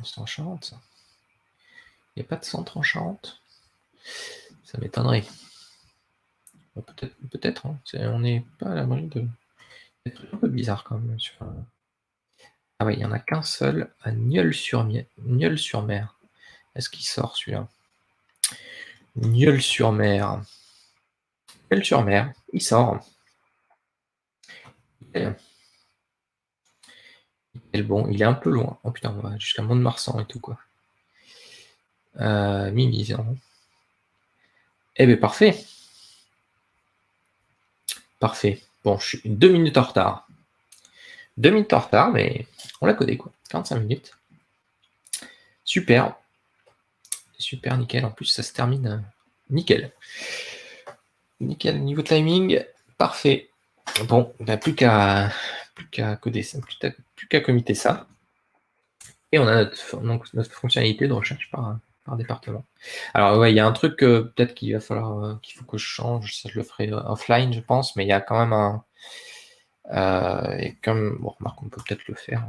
C'est en Charente, ça. Il n'y a pas de centre en Charente? Ça m'étonnerait. Bon, peut-être, hein. On n'est pas à l'abri de des trucs un peu bizarres quand même sur. Ah ouais, il y en a qu'un seul à Nieul-sur-Mer. Est-ce qu'il sort celui-là? Nieul-sur-Mer. Nieul-sur-Mer, il sort. Bon, il est un peu loin. Oh putain, on va jusqu'à Mont-de-Marsan et tout quoi. Mimizan. Eh ben parfait. Parfait. Bon, je suis 2 minutes en retard. 2 minutes en retard, mais on l'a codé quoi. 45 minutes. Super. Super, nickel. En plus, ça se termine nickel. Nickel. Niveau timing, parfait. Bon, bah, plus qu'à coder ça, plus qu'à committer ça. Et on a notre fonctionnalité de recherche par département. Alors ouais, il y a un truc peut-être qu'il va falloir qu'il faut que je change, ça je le ferai offline je pense, mais il y a quand même un et comme bon remarque on peut peut-être le faire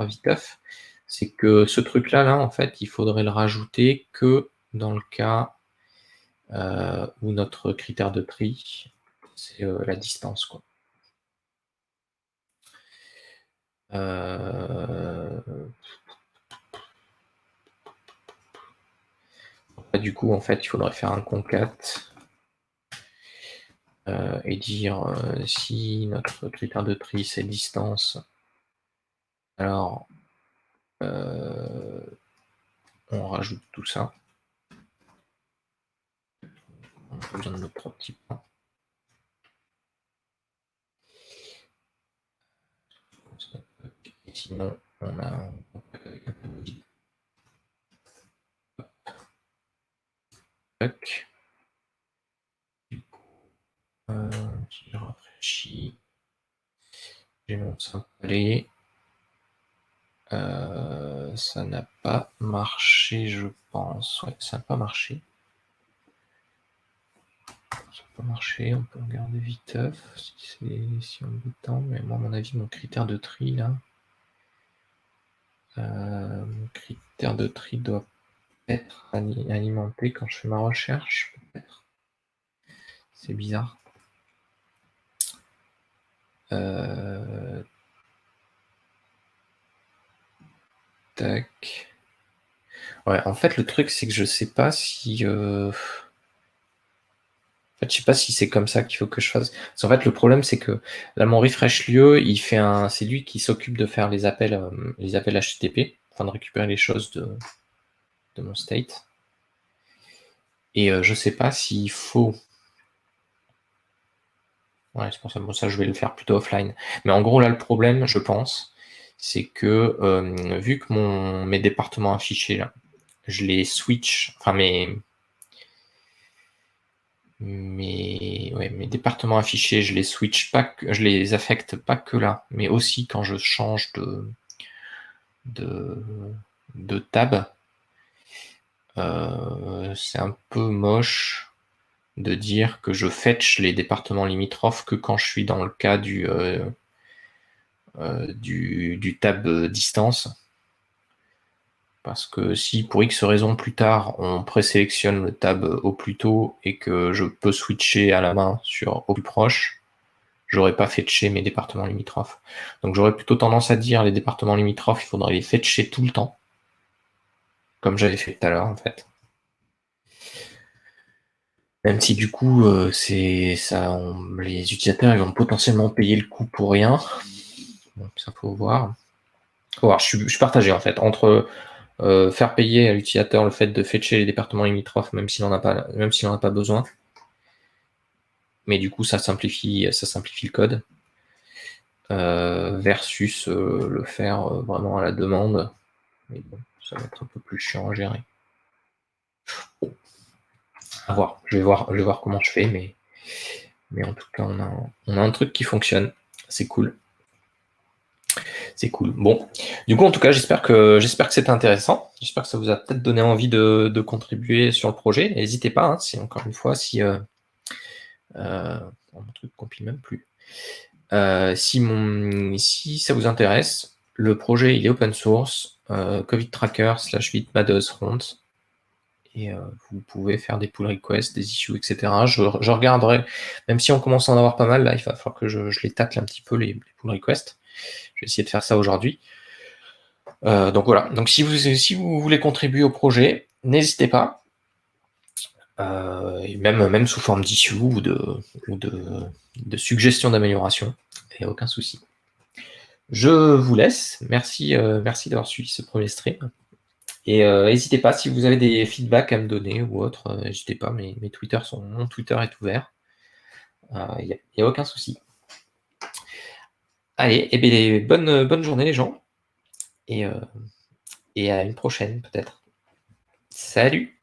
viteuf, c'est que ce truc là en fait il faudrait le rajouter que dans le cas où notre critère de tri c'est la distance quoi. Du coup en fait il faudrait faire un concat et dire si notre critère de tri c'est distance, alors on rajoute tout ça. On a besoin de nos 3 petits points. Et sinon, on a un toc. Si je rafraîchis, j'ai mon simple. Ça n'a pas marché, je pense. Ouais, ça n'a pas marché. Ça n'a pas marché, on peut regarder viteuf si c'est si embêtant, mais moi, à mon avis, mon critère de tri là. Mon critère de tri doit être alimenté quand je fais ma recherche, peut-être. C'est bizarre. Tac. Ouais, en fait, le truc, c'est que je sais pas si. En fait, je sais pas si c'est comme ça qu'il faut que je fasse. Parce qu'en fait, le problème, c'est que là, mon refresh lieu, il fait un. C'est lui qui s'occupe de faire les appels HTTP, enfin de récupérer les choses de mon state. Et je sais pas s'il faut. Ouais, c'est pour ça. Bon, ça, je vais le faire plutôt offline. Mais en gros, là, le problème, je pense, c'est que vu que mes départements affichés, là, je les switch, enfin mes départements affichés, je les switch pas, je les affecte pas que là, mais aussi quand je change de tab. C'est un peu moche de dire que je fetch les départements limitrophes que quand je suis dans le cas du tab distance. Parce que si pour X raison plus tard on présélectionne le tab au plus tôt et que je peux switcher à la main sur au plus proche, j'aurais pas fetché mes départements limitrophes. Donc j'aurais plutôt tendance à dire les départements limitrophes, il faudrait les fetcher tout le temps, comme j'avais fait tout à l'heure en fait. Même si du coup c'est ça, les utilisateurs ils vont potentiellement payer le coup pour rien. Bon, ça faut voir. Faut voir. Je suis partagé en fait entre faire payer à l'utilisateur le fait de fetcher les départements limitrophes même s'il n'en a pas besoin. Mais du coup ça simplifie le code. Versus le faire vraiment à la demande. Mais bon, ça va être un peu plus chiant à gérer. Bon, à voir. Je vais voir comment je fais, mais en tout cas on a un truc qui fonctionne. C'est cool. C'est cool. Bon, du coup, en tout cas, j'espère que c'était intéressant. J'espère que ça vous a peut-être donné envie de contribuer sur le projet. N'hésitez pas, hein, si encore une fois, si mon truc compile même plus. Si ça vous intéresse, le projet il est open source, Covid Tracker /Vitmados front. et vous pouvez faire des pull requests, des issues, etc. Je regarderai, même si on commence à en avoir pas mal, là, il va falloir que je les tacle un petit peu, les pull requests. Je vais essayer de faire ça aujourd'hui. Donc voilà, donc si vous voulez contribuer au projet, n'hésitez pas, et même sous forme d'issue ou de suggestions d'amélioration, il n'y a aucun souci. Je vous laisse, merci d'avoir suivi ce premier stream, et n'hésitez pas, si vous avez des feedbacks à me donner ou autre, n'hésitez pas, mon Twitter est ouvert, il n'y a aucun souci. Allez, et bien, bonne journée les gens, et à une prochaine peut-être. Salut!